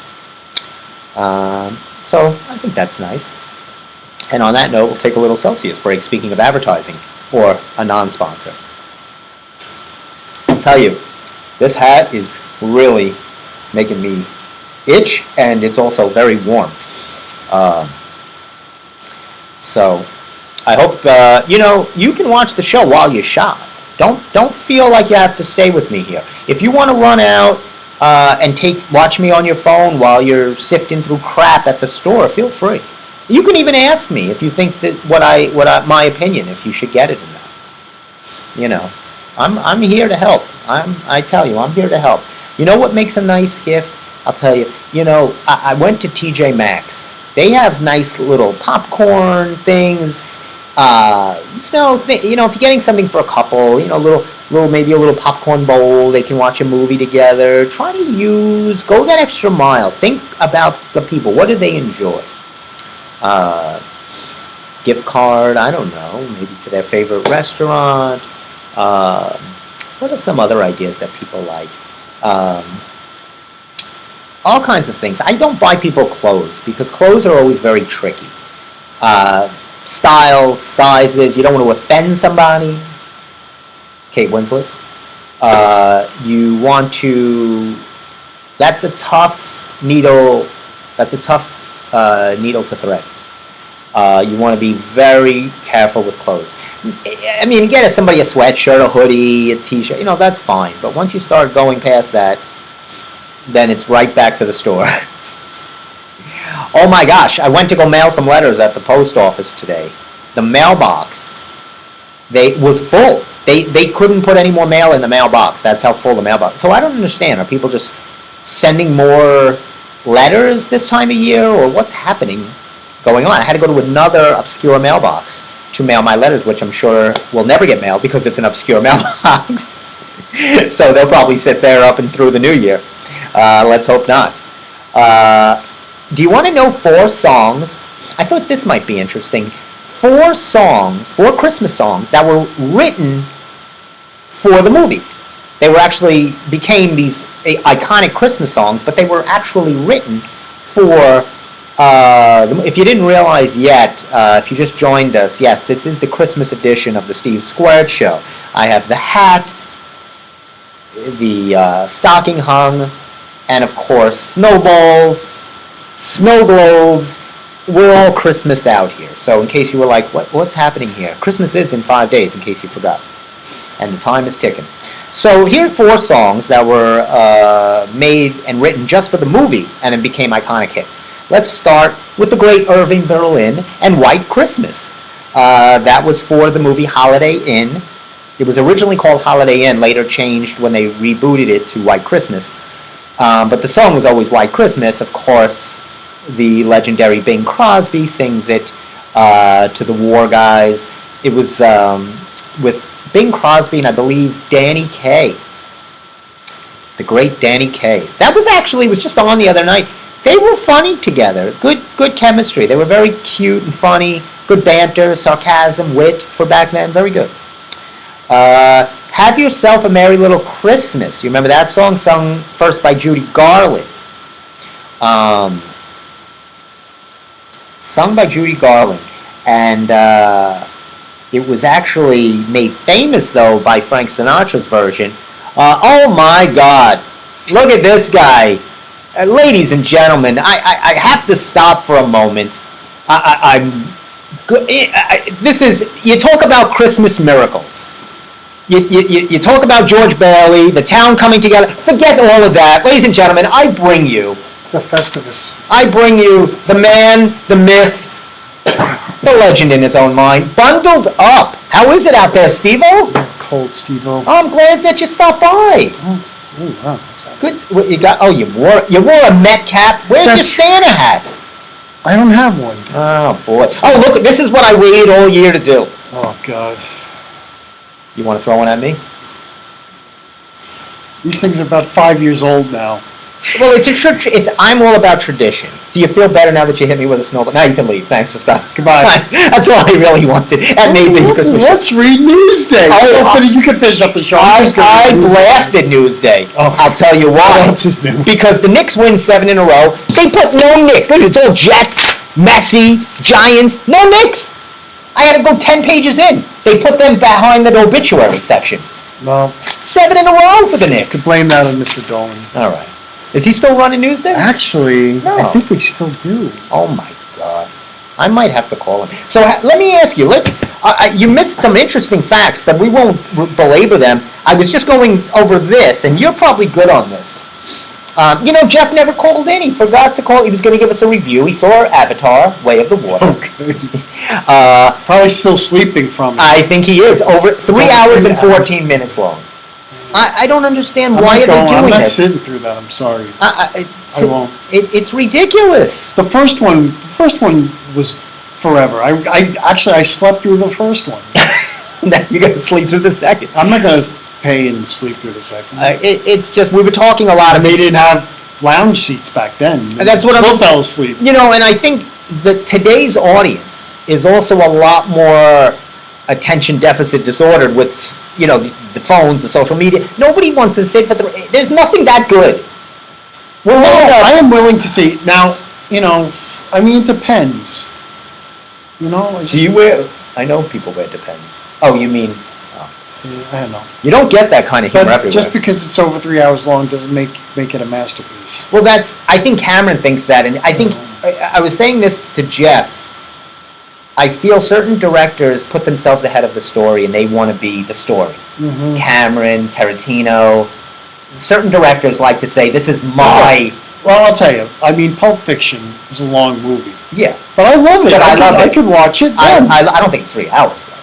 So I think that's nice. And on that note, we'll take a little Celsius break, speaking of advertising, or a non-sponsor. I'll tell you, this hat is really making me itch, and it's also very warm. So I hope, you can watch the show while you shop. Don't feel like you have to stay with me here. If you want to run out and watch me on your phone while you're sifting through crap at the store, feel free. You can even ask me if you think that my opinion, if you should get it or not. I'm here to help. I tell you, I'm here to help. You know what makes a nice gift? I'll tell you. I went to TJ Maxx. They have nice little popcorn things. If you're getting something for a couple, maybe a little popcorn bowl, they can watch a movie together. Try to go that extra mile. Think about the people. What do they enjoy? Gift card, I don't know, maybe to their favorite restaurant. What are some other ideas that people like? All kinds of things. I don't buy people clothes because clothes are always very tricky. Styles, sizes, you don't want to offend somebody. Kate Winslet. You want to. That's a tough needle. That's a tough needle to thread. You want to be very careful with clothes. I mean, get somebody a sweatshirt, a hoodie, a t-shirt, that's fine. But once you start going past that, then it's right back to the store. Oh my gosh, I went to go mail some letters at the post office today. The mailbox, was full. They couldn't put any more mail in the mailbox. That's how full the mailbox. So I don't understand. Are people just sending more letters this time of year, or what's going on? I had to go to another obscure mailbox to mail my letters, which I'm sure will never get mailed because it's an obscure mailbox. So they'll probably sit there up and through the new year. Let's hope not. Do you want to know 4 songs? I thought this might be interesting. 4 Christmas songs that were written for the movie. They were actually became these iconic Christmas songs, but they were actually written for. If you didn't realize yet, if you just joined us, yes, this is the Christmas edition of the Steve Squared Show. I have the hat, the stocking hung, and of course snowballs, snow globes. We're all Christmas out here. So in case you were like, what's happening here? Christmas is in 5 days, in case you forgot. And the time is ticking. So here are 4 songs that were made and written just for the movie and then became iconic hits. Let's start with the great Irving Berlin and White Christmas. That was for the movie Holiday Inn. It was originally called Holiday Inn, later changed when they rebooted it to White Christmas. But the song was always White Christmas. Of course, the legendary Bing Crosby sings it to the War guys. It was with Bing Crosby and I believe Danny Kaye. The great Danny Kaye. That was just on the other night. They were funny together. Good chemistry. They were very cute and funny. Good banter, sarcasm, wit for back then. Very good. Have Yourself a Merry Little Christmas. You remember that song? Sung first by Judy Garland. Sung by Judy Garland. And it was actually made famous, though, by Frank Sinatra's version. Oh, my God. Look at this guy. Ladies and gentlemen, I have to stop for a moment. This is, you talk about Christmas miracles. You talk about George Bailey, the town coming together. Forget all of that. Ladies and gentlemen, I bring you. It's a Festivus. I bring you the man, the myth, the legend in his own mind, bundled up. How is it out there, Steve-O? Cold, Steve-O. I'm glad that you stopped by. Oh, wow. What's that? Good. What you got? Oh, you wore a Met cap. Where's your Santa hat? I don't have one. Oh boy. Oh look, this is what I waited all year to do. Oh, God. You want to throw one at me? These things are about 5 years old now. Well, I'm all about tradition. Do you feel better now that you hit me with a snowball? Now you can leave. Thanks for stopping. Goodbye. That's all I really wanted. And maybe Christmas. Let's read Newsday. You can finish up the show. I blasted Newsday. Oh. I'll tell you why. What else is new? Because the Knicks win 7 in a row. They put no Knicks. Look, it's all Jets, Messi, Giants. No Knicks. I had to go 10 pages in. They put them behind the obituary section. Well, 7 in a row for the to Knicks. blame that on Mr. Dolan. All right. Is he still running Newsday? Actually, No. I think they still do. Oh my God. I might have to call him. So let me ask you, you missed some interesting facts, but we won't belabor them. I was just going over this, and you're probably good on this. Jeff never called in. He forgot to call. He was going to give us a review. He saw Avatar, Way of the Water. Okay. Probably still sleeping from it. I think he is. Over 3 over hours 3 and hours. 14 minutes long. I don't understand I'm why not are they going- doing I'm not this. sitting through that. I'm sorry. I won't. It's ridiculous. The first one was forever. I slept through the first one. Now you're going to sleep through the second. I'm not going to pay and sleep through the second. It's just, we were talking a lot And of they didn't have lounge seats back then. And that's what Still I'm- fell asleep. and I think that today's audience is also a lot more attention deficit disordered with, the phones, the social media. Nobody wants to sit for there's nothing that good. We're I am willing to see. Now, it depends. It's Do you wear, I know people wear Depends. Oh, you mean, I don't know. you don't get that kind of humor But everywhere. just because it's over 3 hours long doesn't make it a masterpiece. Well, I think Cameron thinks that, and I think, I was saying this to Jeff, I feel certain directors put themselves ahead of the story and they want to be the story. Mm-hmm. Cameron, Tarantino, certain directors like to say, this is my... Well, I'll tell you. Pulp Fiction is a long movie, Yeah. but I love it. But I love it. I could watch it. I don't think it's 3 hours, though.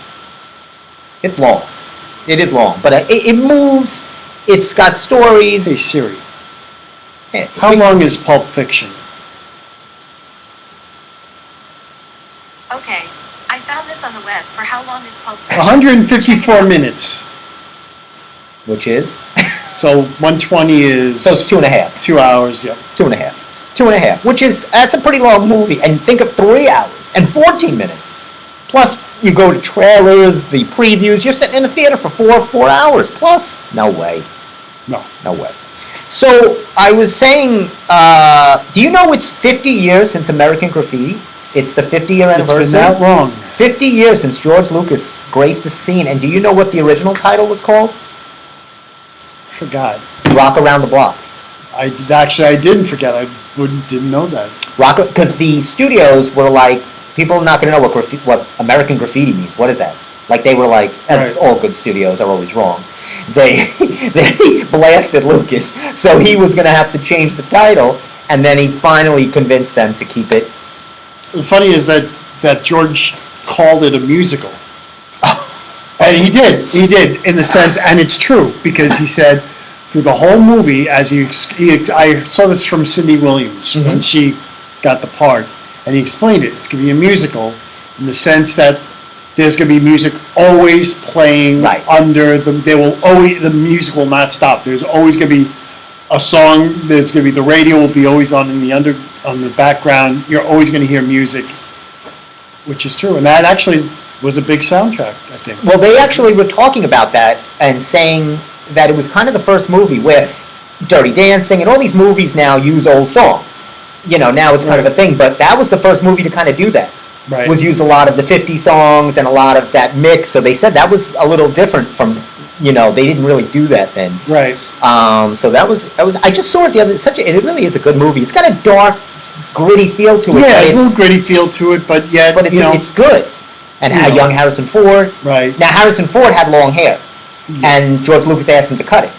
It's long. It is long, but it moves. It's got stories. Hey Siri, Yeah, how long is Pulp Fiction? Okay, I found this on the web. For how long is Pulp Fiction? 154 minutes. Which is? So 120 is So it's 2.5. 2 hours. Yep. 2.5. 2.5. Which is, that's a pretty long movie. And think of 3 hours and 14 minutes. Plus, you go to trailers, the previews. You're sitting in the theater for 4 hours plus. No way. No. No way. So I was saying, do you know it's 50 years since American Graffiti? It's the 50-year It's anniversary. been that long. 50 years since George Lucas graced the scene. And do you know what the original title was called? Forgot. Rock Around the Block. I didn't forget. I didn't know that. Rock, because the studios were like, people are not going to know what American Graffiti means. What is that? Like they were like, as Right. all good studios are always wrong. They blasted Lucas, so he was going to have to change the title, and then he finally convinced them to keep it. The funny is that George called it a musical. And he did, in the sense, and it's true, because he said through the whole movie, I saw this from Cindy Williams when she got the part, and he explained it. It's going to be a musical in the sense that there's going to be music always playing Right. under them. The music will not stop. There's always going to be a song. There's going to be the radio will be always on in the background. You're always going to hear music, which is true, and that actually was a big soundtrack, I think. Well, they actually were talking about that and saying that it was kind of the first movie where Dirty Dancing and all these movies now use old songs. Now it's kind of a thing, but that was the first movie to kind of do that. Right. Was use a lot of the 50 songs and a lot of that mix. So they said that was a little different from they didn't really do that then. Right. So that was. I just saw it the other. It really is a good movie. It's got a dark, gritty feel to it. Yeah, but there's a little gritty feel to it, but yet, But it's good. And young Harrison Ford. Right. Now Harrison Ford had long hair, and George Lucas asked him to cut it,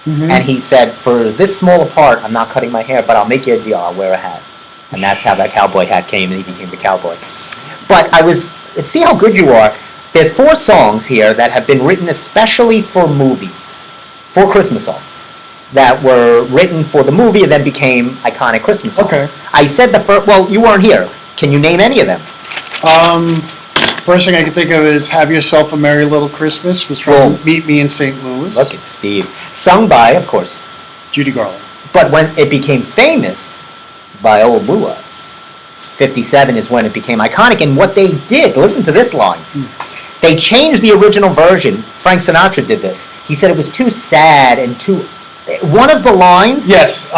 and he said, "For this small a part, I'm not cutting my hair, but I'll make you a deal. I'll wear a hat." And that's how that cowboy hat came, and he became the cowboy. But see how good you are. There's 4 songs here that have been written especially for movies, 4 Christmas songs that were written for the movie and then became iconic Christmas songs. Okay. I said the first. Well, you weren't here. Can you name any of them? First thing I can think of is "Have Yourself a Merry Little Christmas" was from Boom. Meet Me in St. Louis. Look at Steve. Sung by, of course, Judy Garland. but when it became famous by Old Blue Eyes, 57 is when it became iconic. And what they did, listen to this line. They changed the original version. Frank Sinatra did this. He said it was too sad and too... One of the lines... Yes,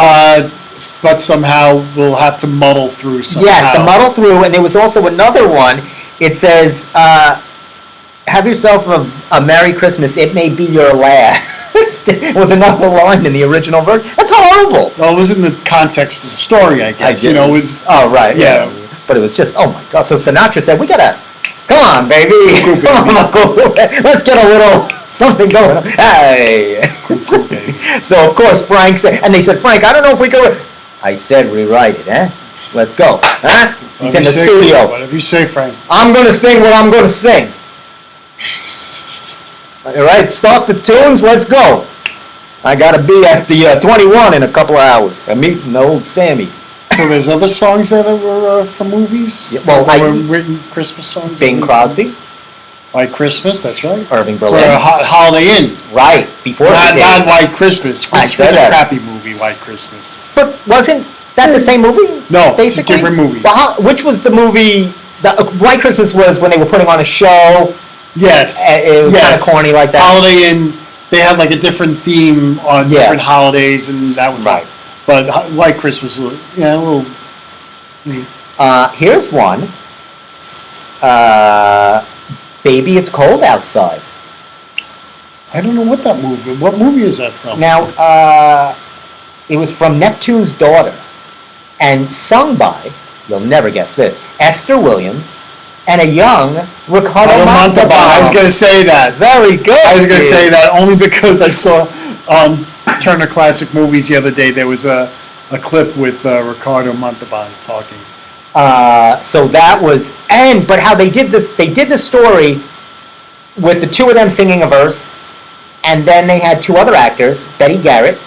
but somehow we'll have to muddle through somehow. Yes, the muddle through, and there was also another one. It says, "Have yourself a Merry Christmas. It may be your last." It was another line in the original version. That's horrible. Well, it was in the context of the story, I guess. It was... Oh, right. Yeah. But it was just, oh my God. So Sinatra said, come on, baby. Come on, let's get a little something going on. Hey. Cool, baby. So, of course, Frank said, and they said, "Frank, I don't know if we go." I said, "Rewrite it, eh? Let's go." Huh? He's in the studio. Whatever you say, Frank. I'm going to sing what I'm going to sing. All right, start the tunes. Let's go. I got to be at the 21 in a couple of hours. I'm meeting the old Sammy. So there's other songs there that were from movies? Yeah, well, that were written Christmas songs? Bing Crosby, White Christmas, that's right. Irving For Berlin. Holiday Inn. Right, before Not, the not game. White Christmas, I which said was a that. crappy movie, White Christmas. But wasn't that the same movie? No, basically? it's a different movie. Well, which was the movie? White Christmas was when they were putting on a show. Yes. It was kind of corny like that. Holiday Inn, they had like a different theme on different holidays, and that was Right. But White Christmas was, a little... Here's one. Baby, It's Cold Outside. I don't know what movie is that from? Now, it was from Neptune's Daughter, and sung by, you'll never guess this, Esther Williams and a young Ricardo Montalban. I was going to say that. Very good. I was going to Steve. say that only because I saw on Turner Classic Movies the other day there was a clip with Ricardo Montalban talking. So that was, but how they did the story with the 2 of them singing a verse, and then they had 2 other actors, Betty Garrett,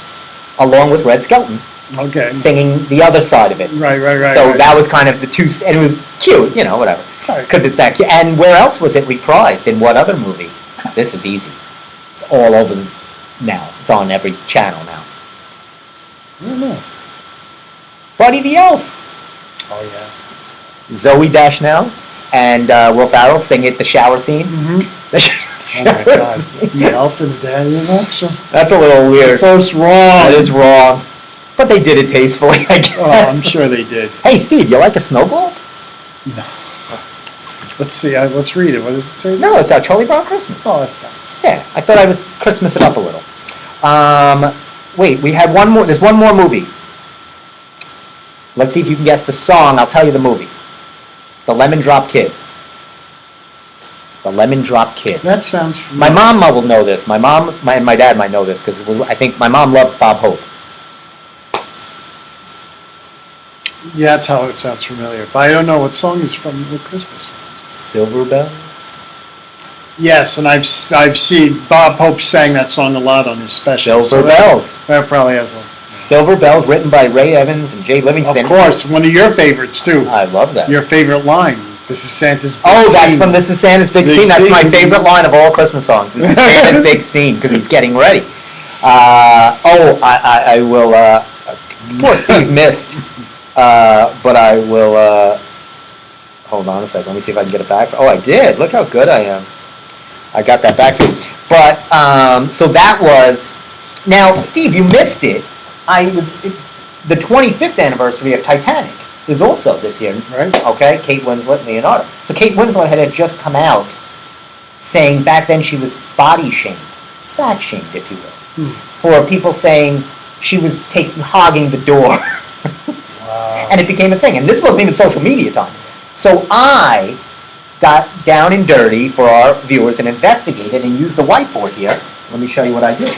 along with Red Skelton, Okay. singing the other side of it. Right. So right. that was kind of the 2, and it was cute, whatever. Right. Because it's that cute. And where else was it reprised? In what other movie? This is easy. It's all over now. It's on every channel now. I don't know. Buddy the Elf. Oh, yeah. Zoe Deschanel and Will Ferrell sing it, the shower scene. Mm-hmm. The Oh, my shower God. scene. The Elf and the Daddy, that's just... That's a little weird. So it's wrong. That is wrong. But they did it tastefully, I guess. Oh, I'm sure they did. Hey, Steve, you like a snow globe? No. Let's see. Let's read it. What does it say? No, it's our Charlie Brown Christmas. Oh, that's nice. Yeah, I thought I would Christmas it up a little. Wait, we had one more. There's one more movie. Let's see if you can guess the song. I'll tell you the movie. The Lemon Drop Kid. The Lemon Drop Kid. That sounds My familiar. mom will know this. My mom and my dad might know this because I think my mom loves Bob Hope. Yeah, that's how it sounds familiar. But I don't know what song is from the Christmas. Silver Bells? Yes, and I've seen Bob Hope sang that song a lot on his special. Silver Bells. That probably has one. Silver Bells, written by Ray Evans and Jay Livingston. Of course, one of your favorites too. I love that. Your favorite line. This is Santa's Big Oh, that's Scene. from This Is Santa's Big Big Scene. That's my Scene. favorite line of all Christmas songs. This is Santa's Big Scene because he's getting ready. I will. Poor Steve missed, but I will. Hold on a second. Let me see if I can get it back. Oh, I did. Look how good I am. I got that back to you. But so that was. Now, Steve, you missed it. The 25th anniversary of Titanic is also this year, Right. okay? Kate Winslet and Leonardo. So Kate Winslet had just come out saying back then she was body shamed fat shamed, if you will, for people saying she was hogging the door. Wow. And it became a thing. And this wasn't even social media time. So I got down and dirty for our viewers and investigated and used the whiteboard here. Let me show you what I did.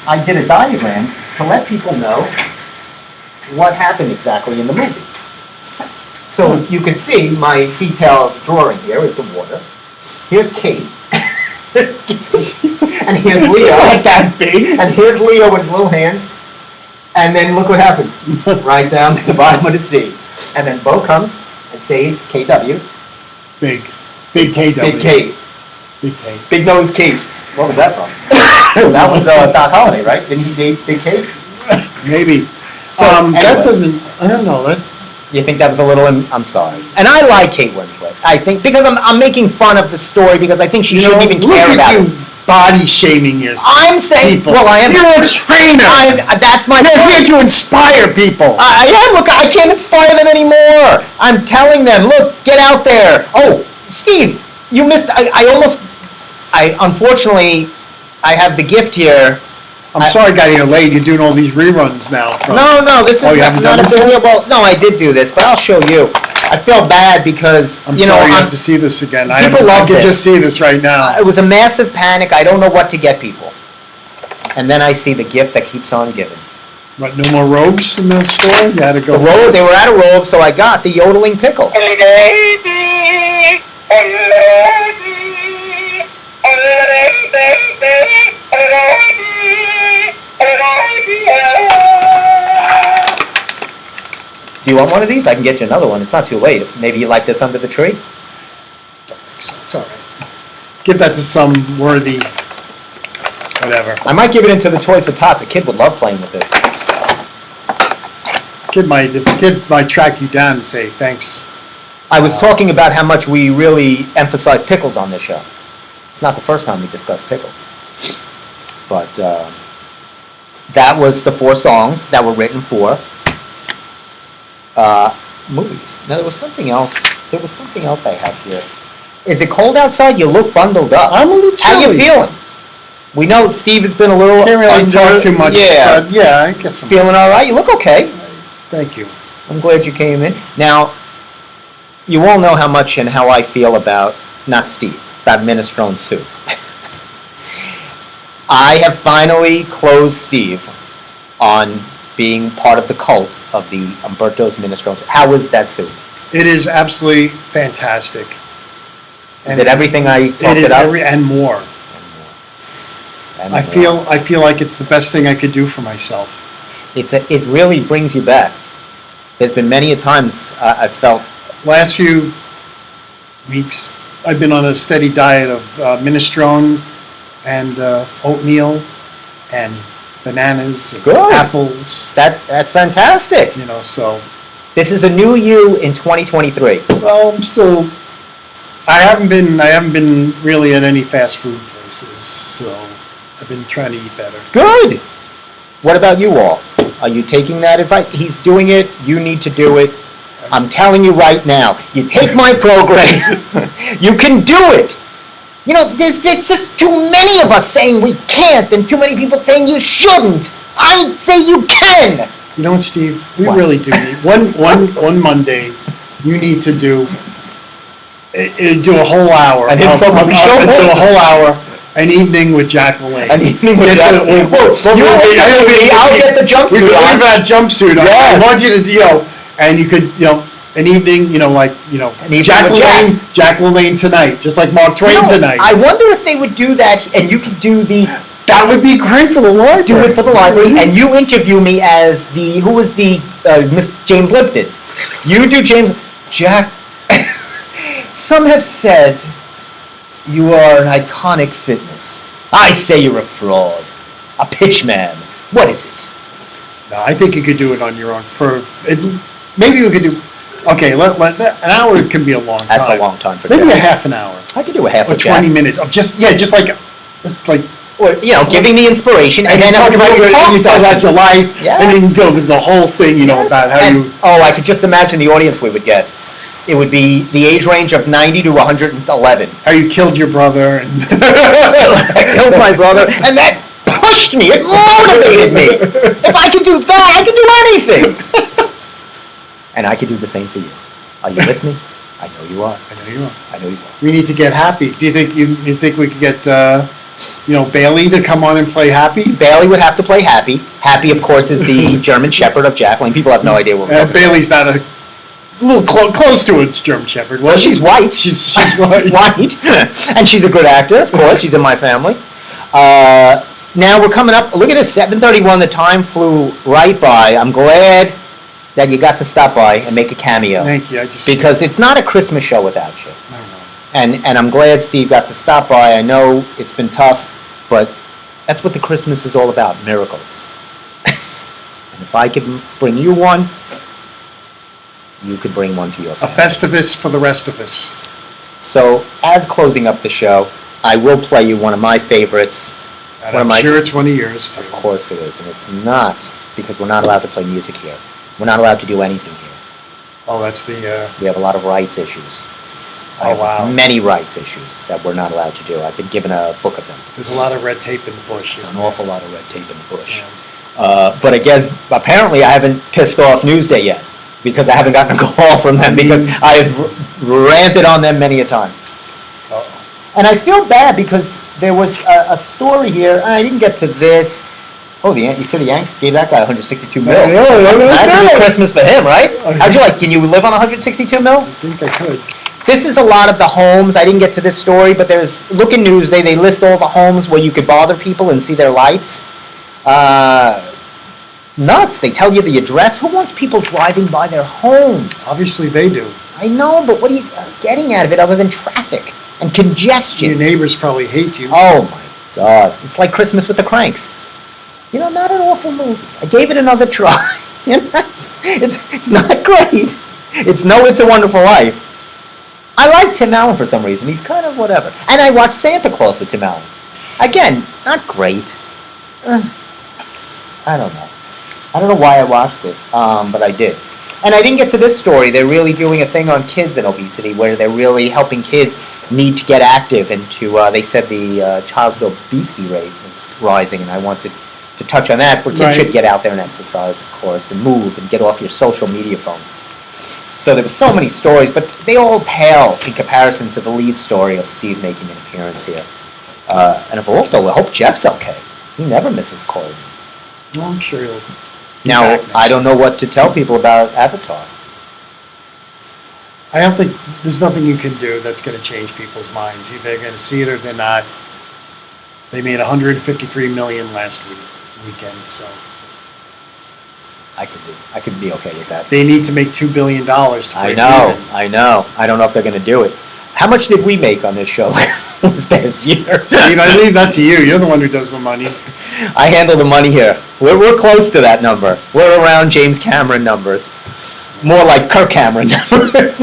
I did a diagram to let people know what happened exactly in the movie. So you can see my detailed drawing here is the water. Here's Kate. and here's It's Leo. just not that big. And here's Leo with his little hands. And then look what happens. Right down to the bottom of the sea. And then Bo comes and saves KW. Big KW. Big Kate. Big K. Big nose Kate. What was that from? That was Doc Holliday, right? Didn't he date Big Kate? Maybe. So, That anyway. doesn't. I don't know. That. You think that was a little? I'm sorry. And I like Kate Winslet. I think because I'm making fun of the story because I think she shouldn't even look care at about you it. body shaming yourself. I'm saying, people. well, I am. You're a trainer. That's my You're point. here to inspire people. I am. Look, I can't inspire them anymore. I'm telling them, look, get out there. Oh, Steve, you missed. Unfortunately, I have the gift here. I'm sorry, I got here late. You're doing all these reruns now. From, No, this is you haven't not done a this big yet? deal. Well, no, I did do this, but I'll show you. I feel bad because, I'm you know, sorry you I'm- have to see this again. People love I can this. just see this right now. it was a massive panic. I don't know what to get people. And then I see the gift that keeps on giving. What, no more robes in the store? You had to go. The for robe, this? they were out of robe, so I got the yodeling pickle. Do you want one of these? I can get you another one. It's not too late. If maybe you like this under the tree. It's all right. Give that to some worthy, whatever. I might give it into the Toys for Tots. A kid would love playing with this. If the kid might track you down and say thanks. I was talking about how much we really emphasize pickles on this show. It's not the first time we discussed pickles. But that was the 4 songs that were written for movies. Now there was something else. There was something else I have here. Is it cold outside? You look bundled up. I'm a little How chilly. you feeling? We know Steve has been a little Can't really under- talk too much. Yeah. But yeah, I guess I'm. Feeling all right? You look okay. Thank you. I'm glad you came in. Now, you all know how much and how I feel about, not Steve, about minestrone soup. I have finally closed Steve on being part of the cult of the Umberto's minestrone soup. How is that soup? It is absolutely fantastic. Is it everything I talked It is up? and more. I feel like it's the best thing I could do for myself. It really brings you back. There's been many a times I've felt. Last few weeks, I've been on a steady diet of minestrone and oatmeal and bananas and Good. apples. That's fantastic. You know, so This is a new you in 2023. well, I'm still. I haven't been really at any fast food places, so I've been trying to eat better. Good. What about you all? Are you taking that advice? He's doing it. You need to do it. I'm telling you right now. You take my program. You can do it. You know, there's just too many of us saying we can't, and too many people saying you shouldn't. I say you can. You know what, Steve? We What? really do need one Monday. You need to do a whole hour. An infomercial show? Do a whole hour. An evening with Jack LaLanne. An evening with Get Jack- the- we'll- Well, we'll- you we'll- interview me, I'll get the jumpsuit we on. have that jumpsuit on. Yes. I want you to, and you could, an evening, An evening Jack with LaLanne, Jack LaLanne tonight, just like Mark Twain No, tonight. I wonder if they would do that, and you could do That would be great for the library. do it for the library, and you interview me as who was the Miss James Lipton. You do Jack. Some have said you are an iconic fitness. I say you're a fraud, a pitchman. What is it? No, I think you could do it on your own. Maybe we could do. Okay, an hour can be a long time. That's a long time for Maybe Jack. a half an hour I could do a half or of Jack. 20 minutes of just like. Or giving the inspiration, and And then you talk about your life, Yes. and then you go with the whole thing, Yes. about how And- you. Oh, I could just imagine the audience we would get. it would be the age range of 90 to 111. How you killed your brother and I killed my brother, and that pushed me. It motivated me. If I could do that, I could do anything. And I could do the same for you. Are you with me? I know you are. I know you are. I know you are. We need to get Happy. Do you think you think we could get Bailey to come on and play Happy? Bailey would have to play Happy. Happy, of course, is the German Shepherd of Jacqueline. People have no idea what we're talking Bailey's not a little close to a German Shepherd. Well, she's white. She's white. White. And she's a good actor, of course. She's in my family. Now we're coming up. Look at this, 7:31. The time flew right by. I'm glad that you got to stop by and make a cameo. Thank you. Because it's not a Christmas show without you. I know. And I'm glad Steve got to stop by. I know it's been tough, but that's what the Christmas is all about, miracles. And if I could bring you one, you could bring one to your A family. Festivus for the rest of us. So, as closing up the show, I will play you one of my favorites. And I'm sure it's one of yours, too. Of course it is, and it's not, because we're not allowed to play music here. We're not allowed to do anything here. Oh, that's the... We have a lot of rights issues. I Oh, have wow. many rights issues that we're not allowed to do. I've been given a book of them. There's a lot of red tape in the bush. There's isn't an there? awful lot of red tape in the bush. Yeah. But again, apparently I haven't pissed off Newsday yet, because I haven't gotten a call from them, because I've ranted on them many a time. Uh-oh. And I feel bad because there was a story here, and I didn't get to this. Oh, you said the Yanks gave that guy 162 mil. I know, That's a good nice. Christmas for him, right? How'd you like? Can you live on 162 mil? I think I could. This is a lot of the homes. I didn't get to this story, but there's, look in Newsday, they list all the homes where you could bother people and see their lights. Nuts. They tell you the address. Who wants people driving by their homes? Obviously they do. I know, but what are you getting out of it other than traffic and congestion? Your neighbors probably hate you. Oh my God. It's like Christmas with the Cranks. Not an awful movie. I gave it another try. It's not great. It's a Wonderful Life. I like Tim Allen for some reason. He's kind of whatever. And I watched Santa Claus with Tim Allen. Again, not great. I don't know. I don't know why I watched it, but I did. And I didn't get to this story. They're really doing a thing on kids and obesity where they're really helping kids need to get active and to, they said the childhood obesity rate was rising, and I wanted to touch on that, where kids Right. should get out there and exercise, of course, and move and get off your social media phones. So there were so many stories, but they all pale in comparison to the lead story of Steve making an appearance here. And also, I hope Jeff's okay. He never misses a call. Well, I'm sure he'll... Now, back next I don't know what to tell people about Avatar. I don't think there's nothing you can do that's going to change people's minds. Either they're going to see it or they're not. They made $153 million last weekend, so I could be okay with that. they need to make $2 billion to I break know. even. I don't know if they're going to do it. How much did we make on this show this past year? Steve, I leave that to you. You're the one who does the money. I handle the money here. We're close to that number. We're around James Cameron numbers. More like Kirk Cameron numbers.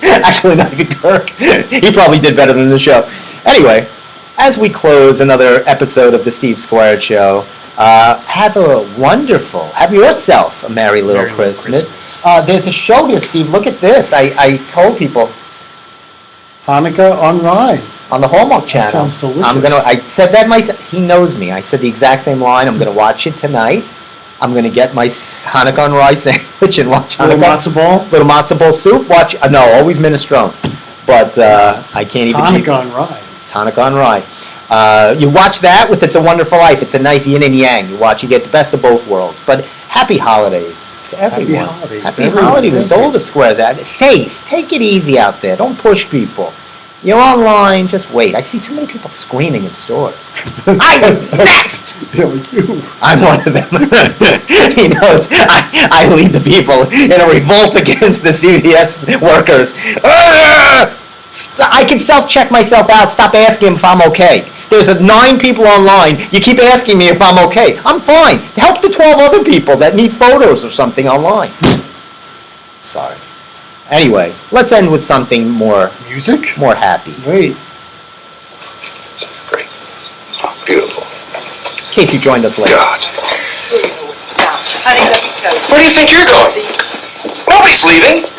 Actually, not even Kirk. He probably did better than the show. Anyway, as we close another episode of the Steve Squared Show, have yourself a Merry Little Merry Little Christmas. Christmas. There's a show here, Steve. Look at this. I told people Hanukkah on Rye. on the Hallmark Channel. sounds delicious. I said that myself. He knows me. I said the exact same line. I'm gonna watch it tonight. I'm gonna get my Hanukkah on Rye sandwich and watch Little Hanukkah. matzo ball. Little matzo ball soup. Watch. No, always minestrone. But I can't even. Hanukkah on Rye. It's Hanukkah on Rye. You watch that with It's a Wonderful Life. It's a nice yin and yang. You get the best of both worlds. But happy holidays to everyone. holidays to Happy everyone. holidays. Thank All the squares out. Safe. Take it easy out there. Don't push people. You're online. Just wait. I see so many people screaming in stores. I was next. Yeah, like you. I'm one of them. He knows I lead the people in a revolt against the CVS workers. I can self-check myself out. Stop asking if I'm okay. There's 9 people online. You keep asking me if I'm okay. I'm fine. Help the 12 other people that need photos or something online. Sorry. Anyway, let's end with something more happy. Wait. Great. Oh, beautiful. In case you joined us late. God. Honey, let me tell you. Where do you think you're going? Nobody's leaving.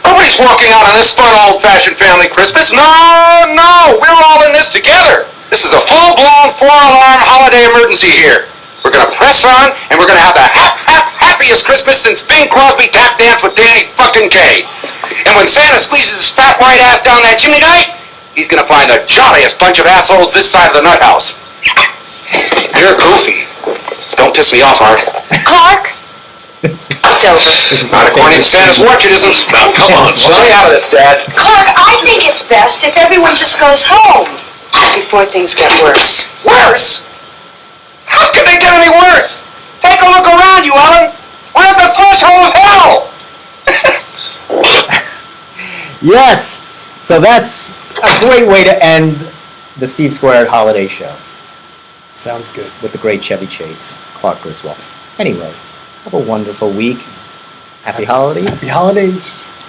Nobody's Nobody's walking out on this fun old-fashioned family Christmas. No, we're all in this together. This is a full-blown four-alarm holiday emergency here. We're gonna press on, and we're gonna have the happiest Christmas since Bing Crosby tap danced with Danny fucking Kaye. And when Santa squeezes his fat white ass down that chimney night, he's gonna find the jolliest bunch of assholes this side of the nut house. You're goofy. Don't piss me off, Art. Clark? It's over. Not according to Santa's watch, it isn't. Now, come on, son. Stay out of this, Dad. Clark, I think it's best if everyone just goes home before things get worse. Worse? How could they get any worse? Take a look around you, Ellen. We're at the threshold of hell. Yes. So that's a great way to end the Steve Squared Holiday Show Sounds good. with the great Chevy Chase, Clark Griswold. Anyway, have a wonderful week. Happy holidays. Happy holidays.